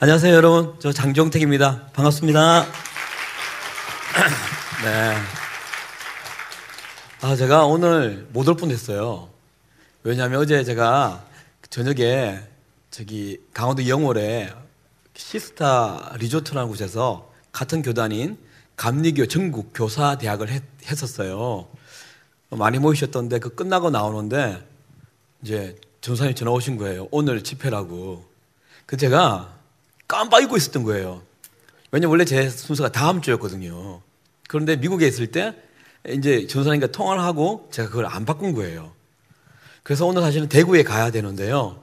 안녕하세요, 여러분. 저 장종택입니다. 반갑습니다. 네. 제가 오늘 못 올 뻔했어요. 왜냐하면 어제 제가 저녁에 강원도 영월에 시스타 리조트라는 곳에서 같은 교단인 감리교 전국 교사 대학을 했었어요. 많이 모이셨던데 그 끝나고 나오는데 이제 전사님 전화 오신 거예요. 오늘 집회라고. 그 제가 깜빡 잊고 있었던 거예요. 왜냐면 원래 제 순서가 다음 주였거든요. 그런데 미국에 있을 때 이제 전사님과 통화를 하고 제가 그걸 안 바꾼 거예요. 그래서 오늘 사실은 대구에 가야 되는데요.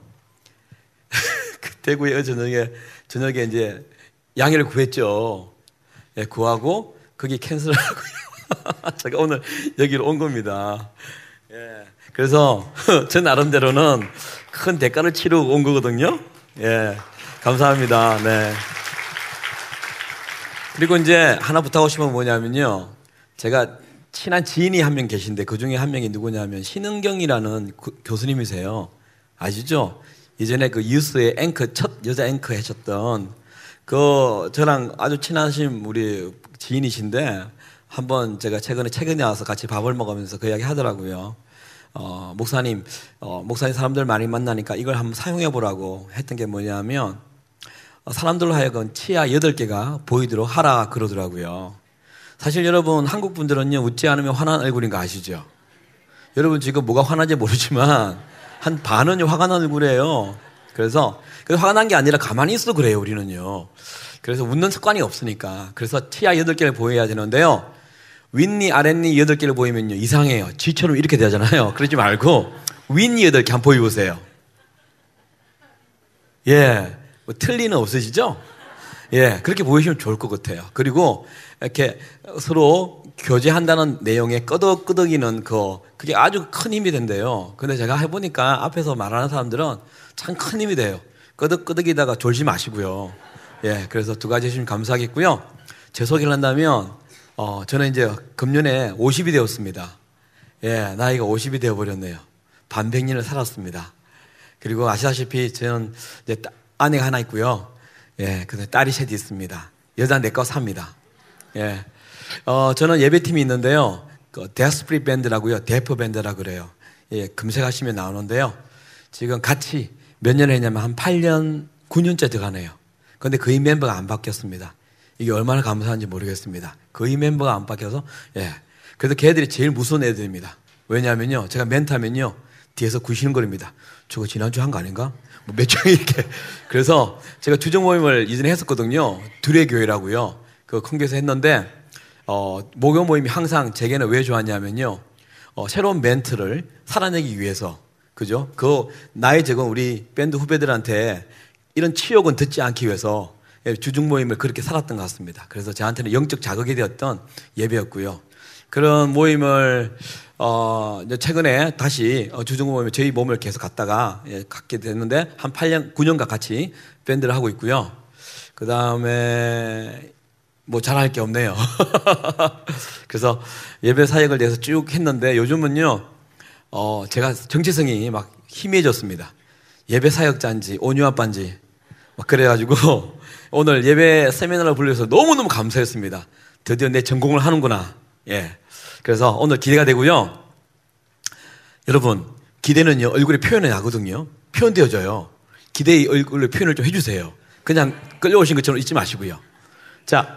그 대구에 저녁에 이제 양해를 구했죠. 예, 구하고 거기 캔슬하고요. 제가 오늘 여기로 온 겁니다. 예, 그래서 저 나름대로는 큰 대가를 치르고 온 거거든요. 예, 감사합니다. 네. 그리고 이제 하나 부탁하고 싶은 건 뭐냐면요. 제가 친한 지인이 한 명 계신데 그 중에 한 명이 누구냐면 신은경이라는 교수님이세요. 아시죠? 예전에 그 뉴스의 첫 여자 앵커 하셨던 저랑 아주 친하신 우리 지인이신데 한번 제가 최근에 와서 같이 밥을 먹으면서 그 이야기 하더라고요. 목사님 사람들 많이 만나니까 이걸 한번 사용해 보라고 했던 게 뭐냐면 사람들로 하여금 치아 8개가 보이도록 하라 그러더라고요. 사실 여러분 한국 분들은요 웃지 않으면 화난 얼굴인 거 아시죠? 여러분 지금 뭐가 화난지 모르지만 한 반은 화가 난 얼굴이에요. 그래서 화가 난 게 아니라 가만히 있어 그래요 우리는요. 그래서 웃는 습관이 없으니까. 그래서 치아 8개를 보여야 되는데요. 윗니 아랫니 8개를 보이면요 이상해요. 쥐처럼 이렇게 되잖아요. 그러지 말고 윗니 8개 한번 보여보세요. 예, 뭐 틀 리는 없으시죠? 예, 그렇게 보이시면 좋을 것 같아요. 그리고 이렇게 서로 교제한다는 내용에 끄덕끄덕이는 그게 아주 큰 힘이 된대요. 근데 제가 해보니까 앞에서 말하는 사람들은 참 큰 힘이 돼요. 끄덕끄덕이다가 졸지 마시고요. 예, 그래서 두 가지 해주시면 감사하겠고요. 제 소개를 한다면 저는 이제 금년에 50이 되었습니다. 예, 나이가 50이 되어버렸네요. 반백년을 살았습니다. 그리고 아시다시피 저는 이제 아내가 하나 있고요. 예, 그래서 딸이 셋이 있습니다. 여자 내과 삽니다. 예, 저는 예배팀이 있는데요. 데스프리 밴드라고요. 데프 밴드라고 그래요. 예, 검색하시면 나오는데요. 지금 같이 몇 년을 했냐면 한 8년, 9년째 돼가네요. 그런데 거의 멤버가 안 바뀌었습니다. 이게 얼마나 감사한지 모르겠습니다. 거의 멤버가 안 바뀌어서, 예. 그래서 걔들이 제일 무서운 애들입니다. 왜냐하면요. 제가 멘트하면요. 뒤에서 구시는거립니다. 저거 지난주 한 거 아닌가? 뭐 몇 주 이렇게. 그래서 제가 주정 모임을 이전에 했었거든요. 둘의 교회라고요. 그 큰 교회에서 했는데, 목요 모임이 항상 제게는 왜 좋았냐면요. 새로운 멘트를 살아내기 위해서, 그죠? 나이 적은 우리 밴드 후배들한테 이런 치욕은 듣지 않기 위해서 주중 모임을 그렇게 살았던 것 같습니다. 그래서 저한테는 영적 자극이 되었던 예배였고요. 그런 모임을 이제 최근에 다시 주중 모임에 저희 몸을 계속 갖게 됐는데 한 8년, 9년간 같이 밴드를 하고 있고요. 그 다음에 뭐 잘할 게 없네요. 그래서 예배 사역을 내서 쭉 했는데 요즘은요, 제가 정체성이 막 희미해졌습니다. 예배 사역자인지 온유아빠인지 막 그래가지고 오늘 예배 세미나를 불러서 너무너무 감사했습니다. 드디어 내 전공을 하는구나. 예. 그래서 오늘 기대가 되고요. 여러분, 기대는요, 얼굴에 표현이 나거든요. 표현되어져요. 기대의 얼굴로 표현을 좀 해주세요. 그냥 끌려오신 것처럼 잊지 마시고요. 자,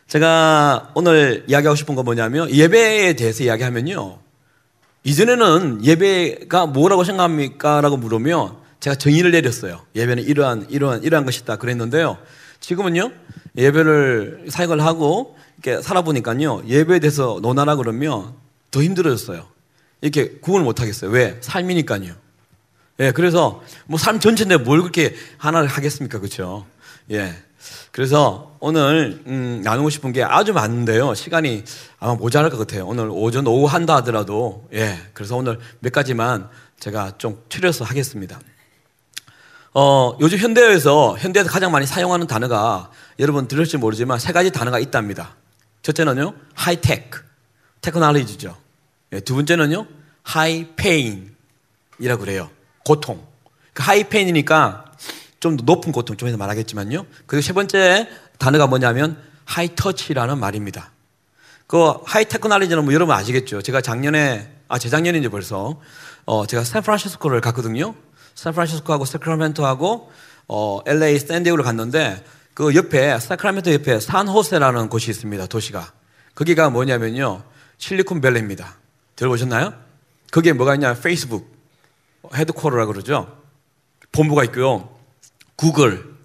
제가 오늘 이야기하고 싶은 건 뭐냐면, 예배에 대해서 이야기하면요. 이전에는 예배가 뭐라고 생각합니까? 라고 물으면 제가 정의를 내렸어요. 예배는 이러한 것이다. 그랬는데요. 지금은요, 예배를 사역을 하고 이렇게 살아보니까요, 예배에 대해서 논하라 그러면 더 힘들어졌어요. 이렇게 구분을 못 하겠어요. 왜? 삶이니까요. 예, 그래서 뭐 삶 전체인데 뭘 그렇게 하나를 하겠습니까? 그렇죠? 예. 그래서 오늘 나누고 싶은 게 아주 많은데요. 시간이 아마 모자랄 것 같아요. 오늘 오전, 오후 한다 하더라도 예. 그래서 오늘 몇 가지만 제가 좀 추려서 하겠습니다. 요즘 현대에서 가장 많이 사용하는 단어가 여러분 들을지 모르지만 3가지 단어가 있답니다. 첫째는요, 하이테크, 테크놀로지죠. 예, 두 번째는요, 하이페인이라고 그래요. 고통. 그 하이페인이니까 좀 더 높은 고통 좀 해서 말하겠지만요. 그리고 세 번째 단어가 뭐냐면 하이터치라는 말입니다. 그 하이테크놀로지는 뭐 여러분 아시겠죠. 제가 재작년인지 벌써 제가 샌프란시스코를 갔거든요. 샌프란시스코하고 세크라멘토하고 LA 샌디에고를 갔는데 그 옆에 세크라멘토 옆에 산호세라는 곳이 있습니다. 도시가. 거기가 뭐냐면요. 실리콘밸리입니다. 들어보셨나요? 거기에 뭐가 있냐? 페이스북 헤드쿼터라 그러죠. 본부가 있고요. 구글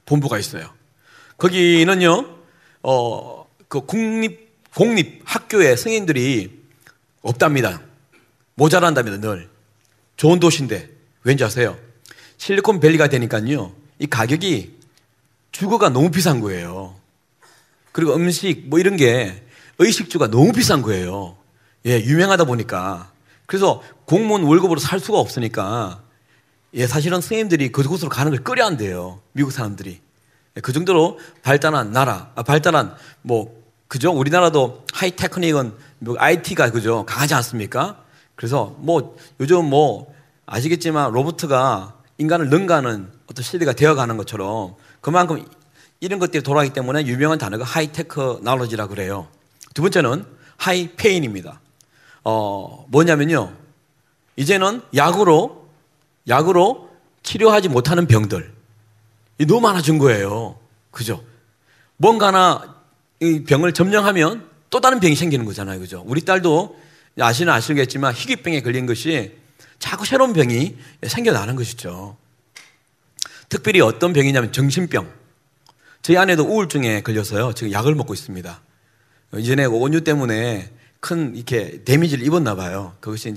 본부가 있어요. 거기는요. 그 공립 학교에 성인들이 없답니다. 모자란답니다. 늘. 좋은 도시인데 왠지 아세요? 실리콘밸리가 되니까요. 이 가격이 주거가 너무 비싼 거예요. 그리고 음식 뭐 이런 게 의식주가 너무 비싼 거예요. 예, 유명하다 보니까. 그래서 공무원 월급으로 살 수가 없으니까 예, 사실은 선생님들이 그곳으로 가는 걸 꺼려 한대요. 미국 사람들이. 예, 그 정도로 발달한 나라, 발달한 그죠? 우리나라도 하이테크닉은 IT가 그죠? 강하지 않습니까? 그래서 요즘 아시겠지만 로봇가 인간을 능가하는 어떤 시대가 되어가는 것처럼 그만큼 이런 것들이 돌아가기 때문에 유명한 단어가 하이테크놀로지라고 그래요. 두 번째는 하이페인입니다. 뭐냐면요. 이제는 약으로 치료하지 못하는 병들. 너무 많아진 거예요. 그죠? 뭔가 이 병을 점령하면 또 다른 병이 생기는 거잖아요. 그죠? 우리 딸도 아시겠지만 희귀병에 걸린 것이 자꾸 새로운 병이 생겨나는 것이죠. 특별히 어떤 병이냐면 정신병. 저희 아내도 우울증에 걸려서요. 지금 약을 먹고 있습니다. 이전에 원유 때문에 큰 이렇게 데미지를 입었나 봐요. 그것이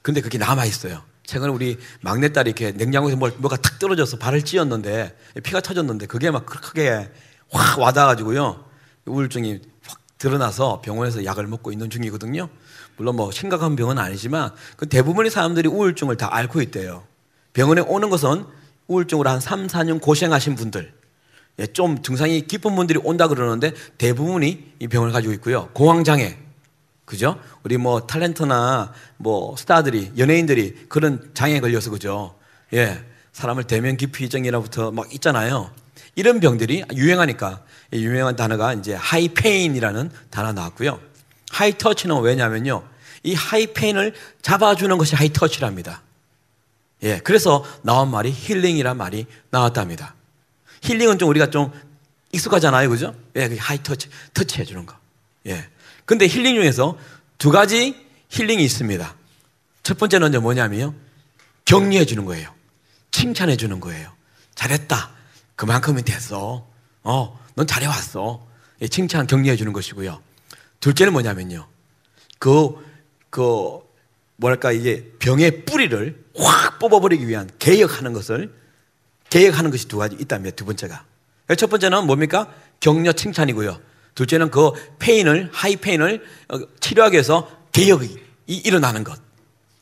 근데 그게 남아있어요. 최근에 우리 막내딸이 이렇게 냉장고에서 뭐가 탁 떨어져서 발을 찧었는데 피가 터졌는데 그게 막 크게 확 와닿아가지고요. 우울증이 확 드러나서 병원에서 약을 먹고 있는 중이거든요. 물론 심각한 병은 아니지만 그 대부분의 사람들이 우울증을 다 앓고 있대요. 병원에 오는 것은 우울증으로 한 3, 4년 고생하신 분들, 좀 증상이 깊은 분들이 온다 그러는데 대부분이 이 병을 가지고 있고요. 공황장애, 그죠? 우리 탤런트나 스타들이, 연예인들이 그런 장애에 걸려서 그죠? 예, 사람을 대면 기피증이라부터 막 있잖아요. 이런 병들이 유행하니까 유명한 단어가 이제 하이페인이라는 단어가 나왔고요. 하이터치는 왜냐면요. 이 하이페인을 잡아주는 것이 하이터치랍니다. 예, 그래서 나온 말이 힐링이란 말이 나왔답니다. 힐링은 우리가 좀 익숙하잖아요. 그죠? 예, 하이터치, 터치해주는 거. 예. 근데 힐링 중에서 두 가지 힐링이 있습니다. 첫 번째는 뭐냐면요. 격려해주는 거예요. 칭찬해주는 거예요. 잘했다. 그만큼은 됐어. 넌 잘해왔어. 예, 칭찬, 격려해주는 것이고요. 둘째는 뭐냐면요. 이게 병의 뿌리를 확 뽑아버리기 위한 개혁하는 것이 두 가지 있답니다. 두 번째가. 첫 번째는 뭡니까? 격려, 칭찬이고요. 둘째는 그 하이페인을 치료하기 위해서 개혁이 일어나는 것.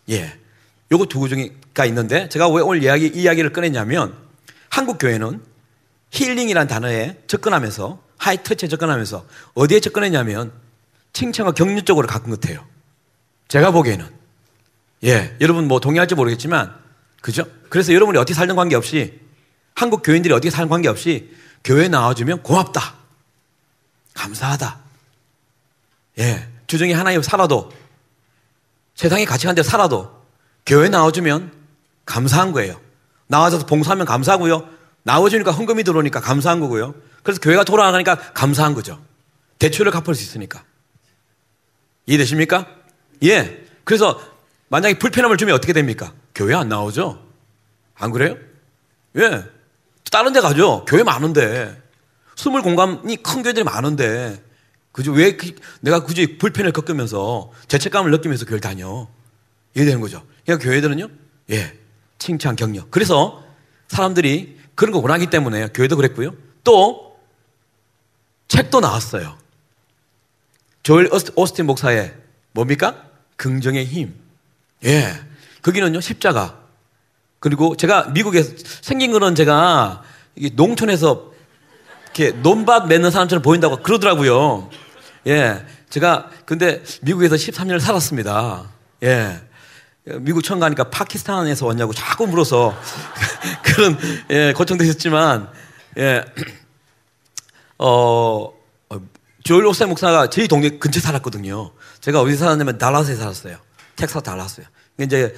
예. 요거 두 가지가 있는데 제가 왜 오늘 이 이야기를 꺼냈냐면 한국 교회는 힐링이라는 단어에 접근하면서 하이터치에 접근하면서 어디에 접근했냐면 칭찬과 격려 쪽으로 가꾼 것 같아요. 제가 보기에는. 예. 여러분 동의할지 모르겠지만 그죠? 그래서 여러분이 어떻게 살든 관계없이 한국 교인들이 어떻게 살든 관계없이 교회에 나와주면 고맙다. 감사하다. 예. 주중에 하나님 살아도 세상의 가치관대로 살아도 교회에 나와주면 감사한 거예요. 나와줘서 봉사하면 감사하고요. 나와주니까 헌금이 들어오니까 감사한 거고요. 그래서 교회가 돌아가니까 감사한 거죠. 대출을 갚을 수 있으니까. 이해되십니까? 예. 그래서 만약에 불편함을 주면 어떻게 됩니까? 교회 안 나오죠? 안 그래요? 예. 다른 데 가죠. 교회 많은데. 숨을 공간이 큰 교회들이 많은데. 그죠? 왜 내가 굳이 불편을 겪으면서 죄책감을 느끼면서 교회를 다녀? 이해되는 거죠. 그러니까 교회들은요. 예. 칭찬, 격려. 그래서 사람들이 그런 거 원하기 때문에 교회도 그랬고요. 또 책도 나왔어요. 조엘 오스틴 목사의 뭡니까? 긍정의 힘. 예. 거기는요, 십자가. 그리고 제가 미국에 생긴 거는 제가 농촌에서 이렇게 논밭 맺는 사람처럼 보인다고 그러더라고요. 예. 제가 근데 미국에서 13년을 살았습니다. 예. 미국 처음 가니까 파키스탄에서 왔냐고 자꾸 물어서 그런 걱정되셨지만 조엘 오스틴 목사가 저희 동네 근처에 살았거든요. 제가 어디 살았냐면 달라스에 살았어요. 텍사스 달라스요. 이제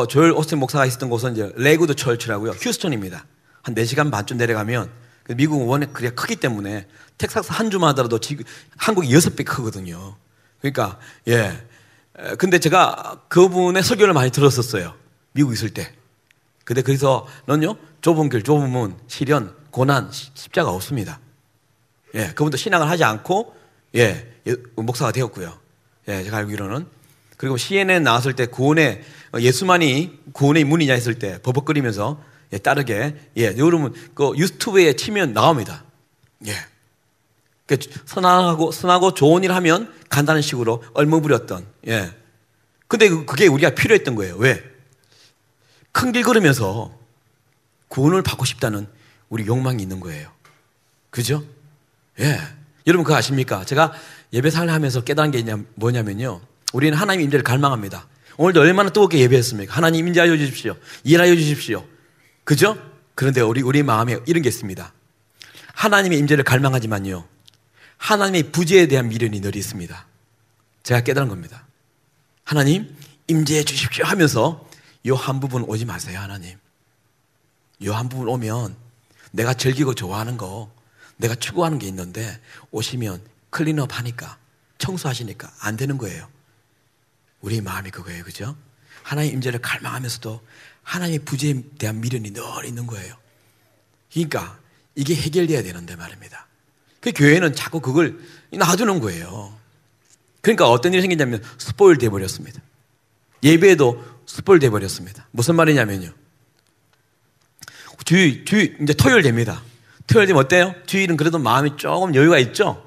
조엘 오스틴 목사가 있었던 곳은 이제 레그우드 철치라고요. 휴스턴입니다. 한 4시간 반쯤 내려가면 미국은 워낙 그래 크기 때문에 텍사스 한 주만 하더라도 지금 한국이 6배 크거든요. 그러니까 근데 제가 그분의 설교를 많이 들었었어요. 미국 있을 때. 근데 거기서 너는요 좁은 길, 좁은 문, 시련, 고난, 십자가 없습니다. 그분도 신앙을 하지 않고 목사가 되었고요. 제가 알기로는. 그리고 CNN 나왔을 때 구원의 예수만이 구원의 문이냐 했을 때 버벅거리면서 따르게 여러분 그 유튜브에 치면 나옵니다. 선하고 좋은 일 하면 간다는 식으로 얼머부렸던. 근데 그게 우리가 필요했던 거예요. 왜? 큰 길 걸으면서 구원을 받고 싶다는 우리 욕망이 있는 거예요. 그죠? 여러분 그거 아십니까? 제가 예배 생활을 하면서 깨달은 게 뭐냐면요. 우리는 하나님 임재를 갈망합니다. 오늘도 얼마나 뜨겁게 예배했습니까? 하나님 임재하여 주십시오. 일하여 주십시오. 그죠? 그런데 우리 마음에 이런 게 있습니다. 하나님의 임재를 갈망하지만요. 하나님의 부재에 대한 미련이 늘 있습니다. 제가 깨달은 겁니다. 하나님 임재해 주십시오 하면서 요 한 부분 오지 마세요. 하나님. 요 한 부분 오면 내가 즐기고 좋아하는 거 내가 추구하는 게 있는데 오시면 클린업 하니까 청소하시니까 안 되는 거예요. 우리 마음이 그거예요. 그죠? 하나님의 임재를 갈망하면서도 하나님의 부재에 대한 미련이 늘 있는 거예요. 그러니까 이게 해결돼야 되는데 말입니다. 그 교회는 자꾸 그걸 놔두는 거예요. 그러니까 어떤 일이 생기냐면 스포일 돼버렸습니다. 예배에도 스포일 돼버렸습니다. 무슨 말이냐면요. 이제 토요일 됩니다. 토요일 되면 어때요? 주일은 그래도 마음이 조금 여유가 있죠?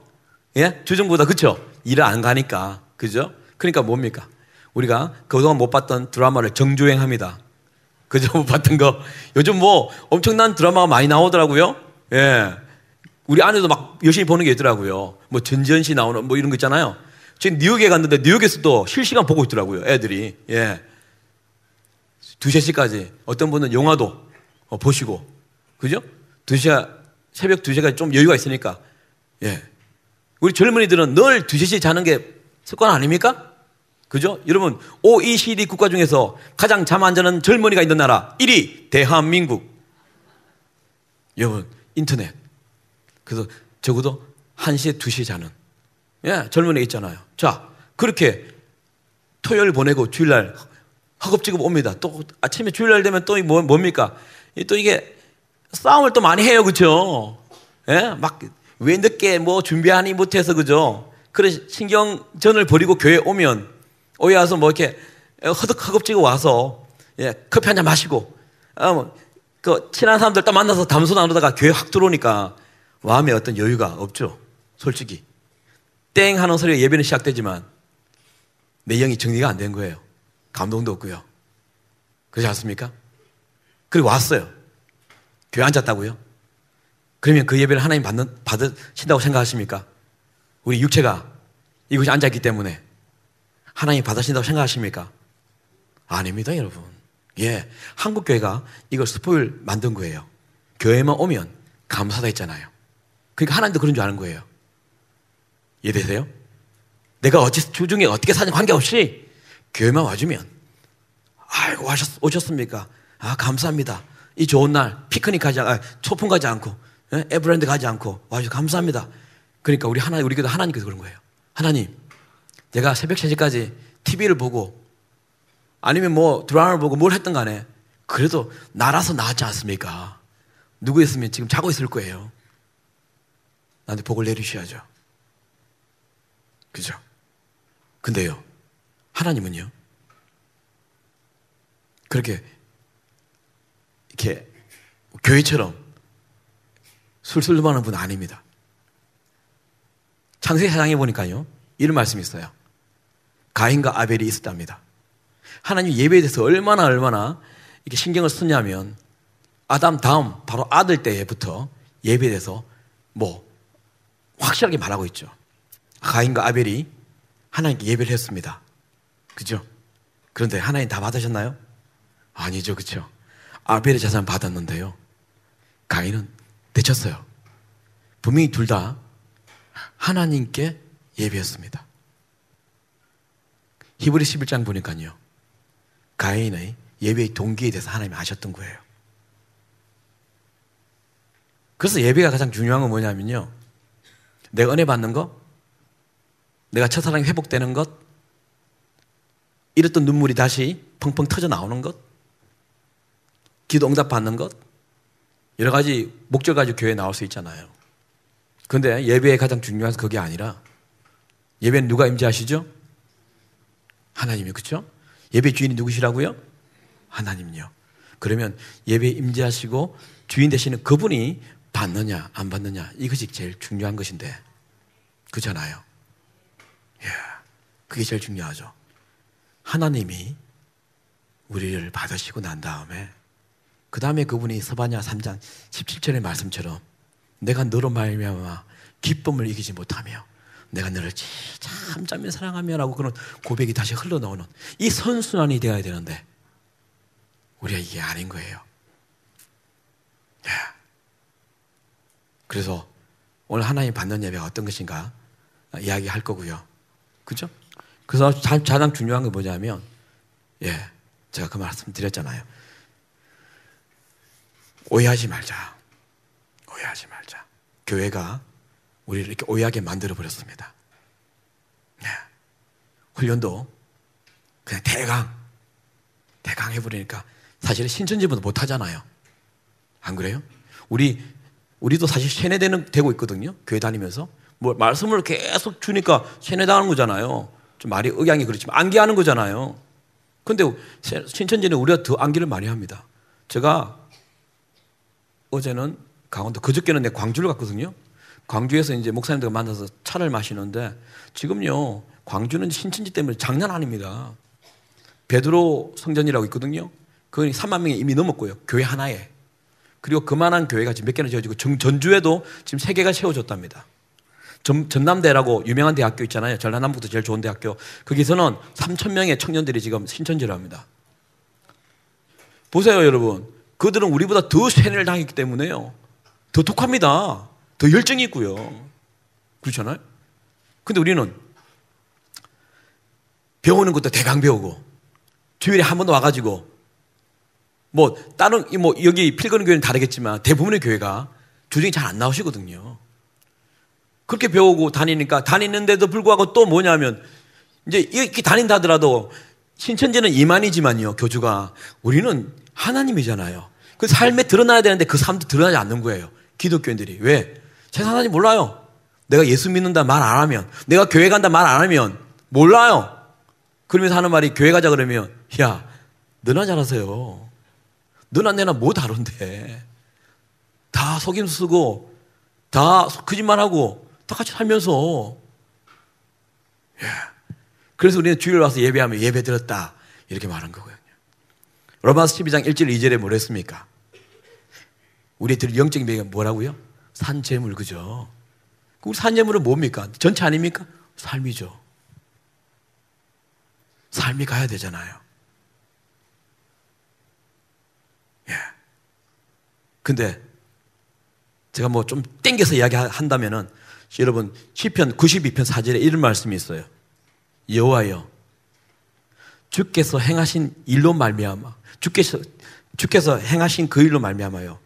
주중보다 그쵸? 일을 안 가니까. 그죠? 그러니까 뭡니까? 우리가 그동안 못 봤던 드라마를 정주행합니다. 그죠? 못 봤던 거. 요즘 뭐 엄청난 드라마가 많이 나오더라고요. 우리 아내도 막 열심히 보는 게 있더라고요. 뭐 전지현 씨 나오는 뭐 이런 거 있잖아요. 지금 뉴욕에 갔는데 뉴욕에서도 실시간 보고 있더라고요. 애들이. 2, 3시까지. 어떤 분은 영화도 보시고. 그죠? 새벽 2시까지 좀 여유가 있으니까. 우리 젊은이들은 늘 2, 3시에 자는 게 습관 아닙니까? 그죠? 여러분, OECD 국가 중에서 가장 잠 안 자는 젊은이가 있는 나라 1위 대한민국. 여러분, 인터넷. 그래서 적어도 1시에 2시에 자는 젊은이가 있잖아요. 자, 그렇게 토요일 보내고 주일날 허겁지겁 옵니다. 또 아침에 주일날 되면 또 뭡니까? 또 이게 싸움을 또 많이 해요. 그죠? 막 왜 늦게 뭐 준비하니 못해서 그죠? 그래 신경전을 벌이고 교회 오면 오해 와서 뭐 이렇게 허겁지겁 와서 커피 한잔 마시고 그 친한 사람들 딱 만나서 담소 나누다가 교회 확 들어오니까 마음에 어떤 여유가 없죠. 솔직히 땡 하는 소리가 예배는 시작되지만 내 영이 정리가 안 된 거예요. 감동도 없고요. 그렇지 않습니까? 그리고 왔어요. 교회 앉았다고요? 그러면 그 예배를 하나님 받으신다고 생각하십니까? 우리 육체가 이곳에 앉아있기 때문에 하나님 받으신다고 생각하십니까? 아닙니다, 여러분. 한국교회가 이걸 스포일 만든 거예요. 교회만 오면 감사다 했잖아요. 그러니까 하나님도 그런 줄 아는 거예요. 이해되세요? 내가 주중에 어떻게 사는지 관계없이 교회만 와주면 아이고 오셨습니까? 감사합니다. 이 좋은 날 피크닉 초풍 가지 않고 에버랜드 가지 않고 와주셔서 감사합니다. 그러니까 우리 교도 하나님께서 그런 거예요. 하나님, 내가 새벽 3시까지 TV를 보고 아니면 뭐 드라마를 보고 뭘 했든 간에 그래도 나라서 나았지 않습니까? 누구였으면 지금 자고 있을 거예요. 나한테 복을 내리셔야죠. 그죠? 근데요, 하나님은요, 그렇게 이렇게 교회처럼 술술 넘어가는 분은 아닙니다. 창세기 4장에 보니까요, 이런 말씀이 있어요. 가인과 아벨이 있었답니다. 하나님 예배에 대해서 얼마나 이렇게 신경을 쓰냐면 아담 다음 바로 아들 때부터 예배에 대해서 뭐 확실하게 말하고 있죠. 가인과 아벨이 하나님께 예배를 했습니다. 그죠? 그런데 하나님 다 받으셨나요? 아니죠, 그렇죠? 아벨의 재산 받았는데요, 가인은 내쳤어요. 분명히 둘 다 하나님께 예배했습니다. 히브리 11장 보니까요, 가인의 예배의 동기에 대해서 하나님이 아셨던 거예요. 그래서 예배가 가장 중요한 건 뭐냐면요, 내가 은혜 받는 것, 내가 첫사랑이 회복되는 것, 잃었던 눈물이 다시 펑펑 터져 나오는 것, 기도 응답 받는 것, 여러 가지 목적 가지고 교회에 나올 수 있잖아요. 그런데 예배의 가장 중요한 건 그게 아니라, 예배는 누가 임재하시죠? 하나님이, 그렇죠? 예배 주인이 누구시라고요? 하나님요. 그러면 예배에 임재하시고 주인 되시는 그분이 받느냐 안 받느냐, 이것이 제일 중요한 것인데, 그렇잖아요. 예, 그게 제일 중요하죠. 하나님이 우리를 받으시고 난 다음에, 그 다음에 그분이 스바냐 3장 17절의 말씀처럼 내가 너로 말미암아 기쁨을 이기지 못하며 내가 너를 잠잠히 사랑하며 라고 그런 고백이 다시 흘러나오는 이 선순환이 되어야 되는데, 우리가 이게 아닌 거예요. 예. 그래서 오늘 하나님 받는 예배가 어떤 것인가 이야기할 거고요. 그죠? 그래서 가장 중요한 게 뭐냐면, 예, 제가 그 말씀 드렸잖아요. 오해하지 말자. 오해하지 말자. 교회가 우리를 이렇게 오해하게 만들어 버렸습니다. 예. 훈련도 그냥 대강 해버리니까 사실 신천지보다 못하잖아요. 안 그래요? 우리도 사실 세뇌되고 있거든요. 교회 다니면서 뭐 말씀을 계속 주니까 세뇌당하는 거잖아요. 좀 말이 억양이 그렇지만 암기하는 거잖아요. 근데 신천지는 우리가 더 암기를 많이 합니다. 제가 어제는 강원도, 그저께는 내가 광주를 갔거든요. 광주에서 이제 목사님들과 만나서 차를 마시는데, 지금요 광주는 신천지 때문에 장난 아닙니다. 베드로 성전이라고 있거든요. 그건 3만 명이 이미 넘었고요, 교회 하나에. 그리고 그만한 교회가 지금 몇 개나 지어지고, 전주에도 지금 3개가 세워졌답니다. 전남대라고 유명한 대학교 있잖아요. 전라남북도 제일 좋은 대학교. 거기서는 3,000명의 청년들이 지금 신천지를 합니다. 보세요, 여러분. 그들은 우리보다 더 세뇌를 당했기 때문에요, 더 독합니다. 더 열정이 있고요. 그렇잖아요. 근데 우리는 배우는 것도 대강 배우고, 주일에 한 번 와가지고, 뭐 다른 뭐 여기 필거는 교회는 다르겠지만 대부분의 교회가 주중에 잘 안 나오시거든요. 그렇게 배우고 다니니까, 다니는데도 불구하고 또 뭐냐면, 이제 이렇게 다닌다 하더라도 신천지는 이만이지만요, 교주가 우리는 하나님이잖아요. 그 삶에 드러나야 되는데 그 삶도 드러나지 않는 거예요, 기독교인들이. 왜? 세상 사람이 몰라요. 내가 예수 믿는다 말 안 하면, 내가 교회 간다 말 안 하면 몰라요. 그러면서 하는 말이, 교회 가자 그러면, 야, 너나 잘하세요. 너나 내나 뭐 다른데. 다 속임 쓰고 다 거짓말하고 다 같이 살면서. 예. 그래서 우리는 주일 와서 예배하면 예배 드렸다 이렇게 말한 거거든요. 로마서 12장 1절 2절에 뭐라 했습니까? 우리들 영적인 배가 뭐라고요? 산재물, 그죠? 우리 산재물은 뭡니까? 전체 아닙니까? 삶이죠. 삶이 가야 되잖아요. 예. 근데 제가 뭐 좀 땡겨서 이야기한다면은, 여러분 시편 92편 4절에 이런 말씀이 있어요. 여호와여, 주께서 행하신 일로 말미암아, 주께서 행하신 그 일로 말미암아요,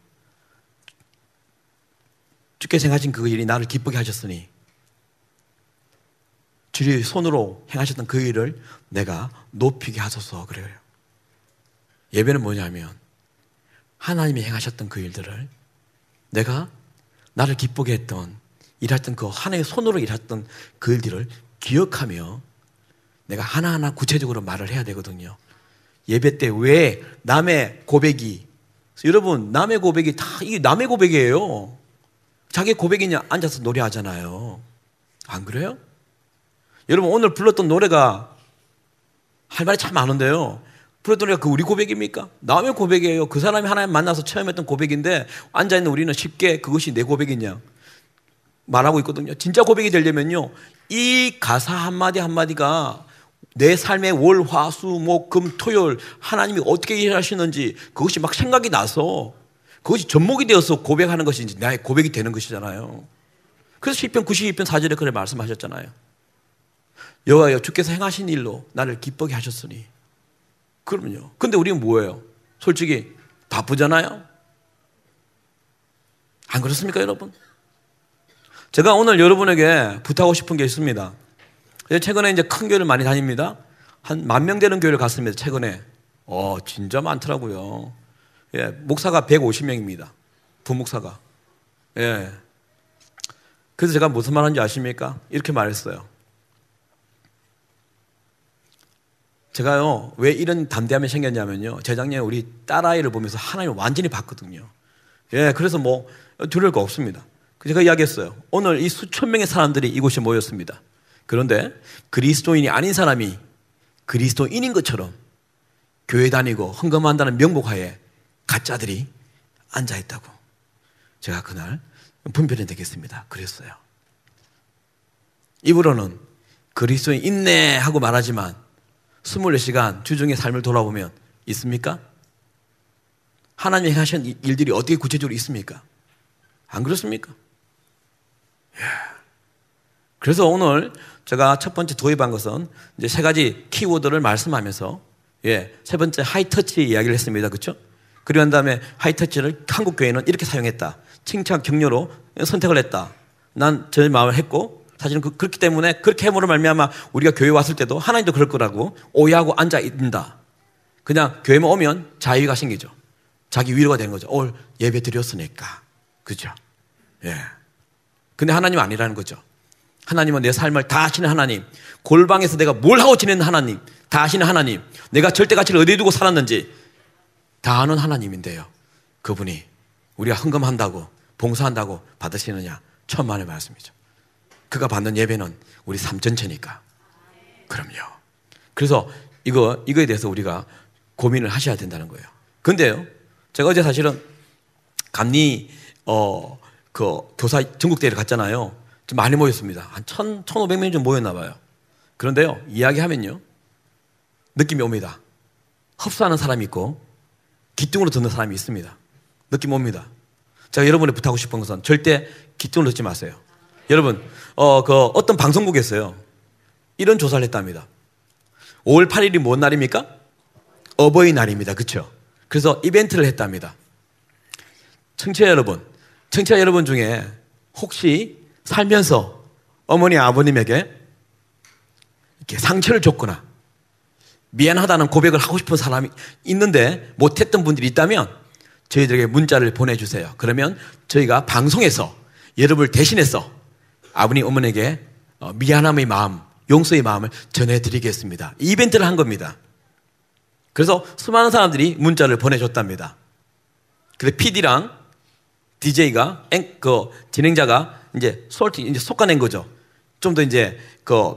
주께서 행하신 그 일이 나를 기쁘게 하셨으니 주의 손으로 행하셨던 그 일을 내가 높이게 하소서. 그래요. 예배는 뭐냐면, 하나님이 행하셨던 그 일들을, 내가 나를 기쁘게 했던, 일했던 그 하나님의 손으로 일했던 그 일들을 기억하며 내가 하나하나 구체적으로 말을 해야 되거든요. 예배 때 왜 남의 고백이, 여러분 남의 고백이 다 이게 남의 고백이에요. 자기 고백이냐 앉아서 노래하잖아요. 안 그래요? 여러분 오늘 불렀던 노래가 할 말이 참 많은데요, 불렀던 노래가 그 우리 고백입니까? 남의 고백이에요. 그 사람이 하나님 만나서 처음 했던 고백인데, 앉아있는 우리는 쉽게 그것이 내 고백이냐 말하고 있거든요. 진짜 고백이 되려면요, 이 가사 한마디 한마디가 내 삶의 월, 화, 수, 목, 금, 토요일 하나님이 어떻게 일하시는지 그것이 막 생각이 나서 그것이 접목이 되어서 고백하는 것이 이제 나의 고백이 되는 것이잖아요. 그래서 시편 92편 4절에 그래 말씀하셨잖아요. 여호와여 주께서 행하신 일로 나를 기쁘게 하셨으니. 그러면요. 근데 우리는 뭐예요? 솔직히 바쁘잖아요. 안 그렇습니까, 여러분? 제가 오늘 여러분에게 부탁하고 싶은 게 있습니다. 최근에 이제 큰 교회를 많이 다닙니다. 한 10,000명 되는 교회를 갔습니다, 최근에. 진짜 많더라고요. 예, 목사가 150명입니다. 부목사가. 예. 그래서 제가 무슨 말 하는지 아십니까? 이렇게 말했어요. 제가요, 왜 이런 담대함이 생겼냐면요. 재작년에 우리 딸아이를 보면서 하나님을 완전히 봤거든요. 예, 그래서 뭐, 두려울 거 없습니다. 제가 이야기했어요. 오늘 이 수천 명의 사람들이 이곳에 모였습니다. 그런데 그리스도인이 아닌 사람이 그리스도인인 것처럼 교회 다니고 헌금한다는 명목하에 가짜들이 앉아있다고. 제가 그날 분별이 되겠습니다. 그랬어요. 입으로는 그리스도인 있네 하고 말하지만 24시간 주중의 삶을 돌아보면 있습니까? 하나님이 하신 일들이 어떻게 구체적으로 있습니까? 안 그렇습니까? 그래서 오늘 제가 첫 번째 도입한 것은 이제 3가지 키워드를 말씀하면서 세 번째 하이터치 이야기를 했습니다. 그렇죠? 그리고 난 다음에 하이터치를 한국 교회는 이렇게 사용했다. 칭찬, 격려로 선택을 했다. 난 제 마음을 했고 사실은 그렇기 때문에 그렇게 해모로 말미암아 우리가 교회 왔을 때도 하나님도 그럴 거라고 오해하고 앉아 있는다. 그냥 교회만 오면 자유가 생기죠. 자기 위로가 되는 거죠. 오늘 예배 드렸으니까. 그죠? 예. 근데 하나님 아니라는 거죠. 하나님은 내 삶을 다 아시는 하나님, 골방에서 내가 뭘 하고 지내는 하나님, 다 아시는 하나님, 내가 절대 가치를 어디에 두고 살았는지 다 아는 하나님인데요. 그분이 우리가 헌금한다고 봉사한다고 받으시느냐? 천만의 말씀이죠. 그가 받는 예배는 우리 삼전체니까. 그럼요. 그래서 이거에 대해서 우리가 고민을 하셔야 된다는 거예요. 근데요, 제가 어제 사실은 감리 그 교사 전국대회를 갔잖아요. 좀 많이 모였습니다. 한 1,500명 좀 모였나 봐요. 그런데요, 이야기하면요, 느낌이 옵니다. 흡수하는 사람이 있고 기둥으로 듣는 사람이 있습니다. 느낌 옵니다. 제가 여러분에 부탁하고 싶은 것은 절대 기둥으로 듣지 마세요. 여러분, 어떤 방송국에서요, 이런 조사를 했답니다. 5월 8일이 뭔 날입니까? 어버이날입니다. 그렇죠? 그래서 이벤트를 했답니다. 청취자 여러분 중에 혹시 살면서 어머니 아버님에게 이렇게 상처를 줬거나 미안하다는 고백을 하고 싶은 사람이 있는데 못했던 분들이 있다면 저희들에게 문자를 보내주세요. 그러면 저희가 방송에서 여러분을 대신해서 아버님 어머니에게 미안함의 마음, 용서의 마음을 전해드리겠습니다. 이 이벤트를 한 겁니다. 그래서 수많은 사람들이 문자를 보내줬답니다. 그래서 PD랑 DJ가 진행자가 이제 솎아낸 거죠. 좀 더 이제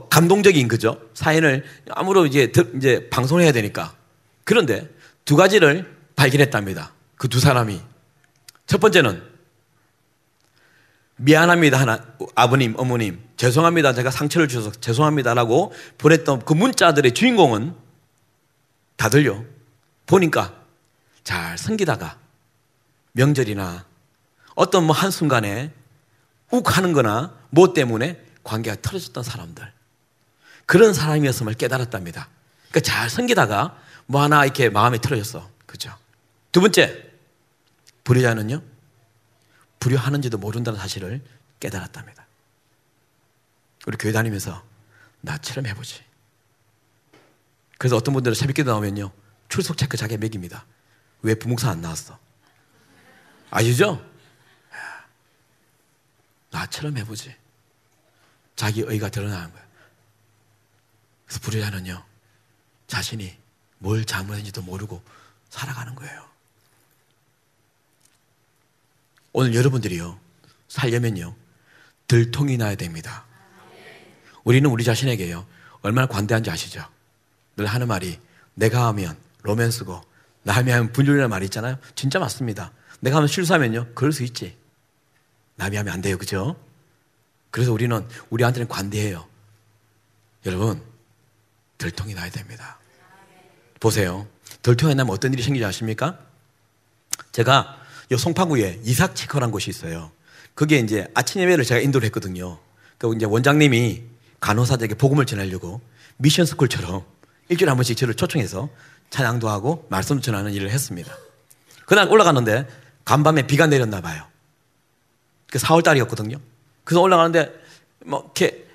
감동적인 거죠. 사연을 아무로 이제 방송을 해야 되니까. 그런데 2가지를 발견했답니다. 그 2 사람이. 첫 번째는 미안합니다. 아버님, 어머님, 죄송합니다. 제가 상처를 주셔서 죄송합니다라고 보냈던 그 문자들의 주인공은 다들요, 보니까 잘 섬기다가 명절이나 어떤 뭐 한순간에 욱 하는 거나 뭐 때문에 관계가 틀어졌던 사람들, 그런 사람이었음을 깨달았답니다. 그러니까 잘 섬기다가 뭐 하나 이렇게 마음이 틀어졌어. 그죠? 2 번째, 불효자는요, 불효하는지도 모른다는 사실을 깨달았답니다. 우리 교회 다니면서 나처럼 해보지. 그래서 어떤 분들은 새벽기도 나오면요, 출석 체크 자기가 매깁니다. 왜 부목사 안 나왔어? 아시죠? 나처럼 해보지. 자기 의가 드러나는 거예요. 그래서 불효자는요, 자신이 뭘 잘못했는지도 모르고 살아가는 거예요. 오늘 여러분들이요, 살려면요, 들통이 나야 됩니다. 우리는 우리 자신에게요, 얼마나 관대한지 아시죠? 늘 하는 말이 내가 하면 로맨스고 남이 하면 분율이라는 말이 있잖아요. 진짜 맞습니다. 내가 하면 실수하면요, 그럴 수 있지. 남이 하면 안 돼요. 그죠? 그래서 우리한테는 관대해요. 여러분, 들통이 나야 됩니다. 보세요. 들통이 나면 어떤 일이 생기지 아십니까? 제가 요 송파구에 이삭치커라는 곳이 있어요. 그게 이제 아침 예배를 제가 인도를 했거든요. 그 이제 원장님이 간호사들에게 복음을 전하려고 미션 스쿨처럼 일주일에 한 번씩 저를 초청해서 찬양도 하고 말씀도 전하는 일을 했습니다. 그날 올라갔는데 간밤에 비가 내렸나 봐요. 그 4월 달이었거든요. 그래서 올라가는데 뭐 이렇게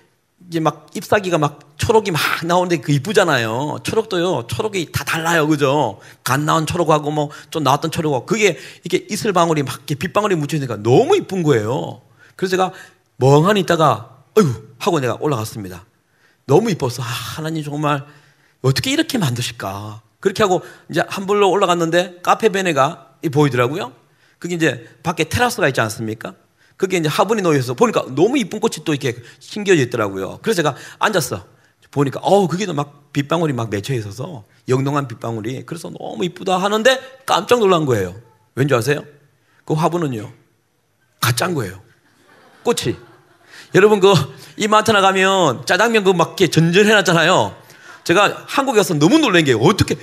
이제 막 잎사귀가 막 초록이 막 나오는데 그 이쁘잖아요. 초록도요. 초록이 다 달라요. 그죠? 간 나온 초록하고 뭐 좀 나왔던 초록하고 그게 이렇게 이슬방울이 막 이렇게 빗방울이 묻혀있으니까 너무 이쁜 거예요. 그래서 제가 멍하니 있다가 어휴 하고 내가 올라갔습니다. 너무 이뻤어. 하나님 정말 어떻게 이렇게 만드실까? 그렇게 하고 이제 한불로 올라갔는데 카페 베네가 보이더라고요. 그게 이제 밖에 테라스가 있지 않습니까? 그게 이제 화분이 놓여서 보니까 너무 이쁜 꽃이 또 이렇게 심겨져 있더라고요. 그래서 제가 앉았어. 보니까 그게 막 빗방울이 막 맺혀 있어서 영롱한 빗방울이 그래서 너무 이쁘다 하는데 깜짝 놀란 거예요. 왠지 아세요? 그 화분은요 가짜인 거예요. 꽃이. 여러분 그 이마트나 가면 짜장면 그 막 이렇게 전전해놨잖아요. 제가 한국에 와서 너무 놀란 게 어떻게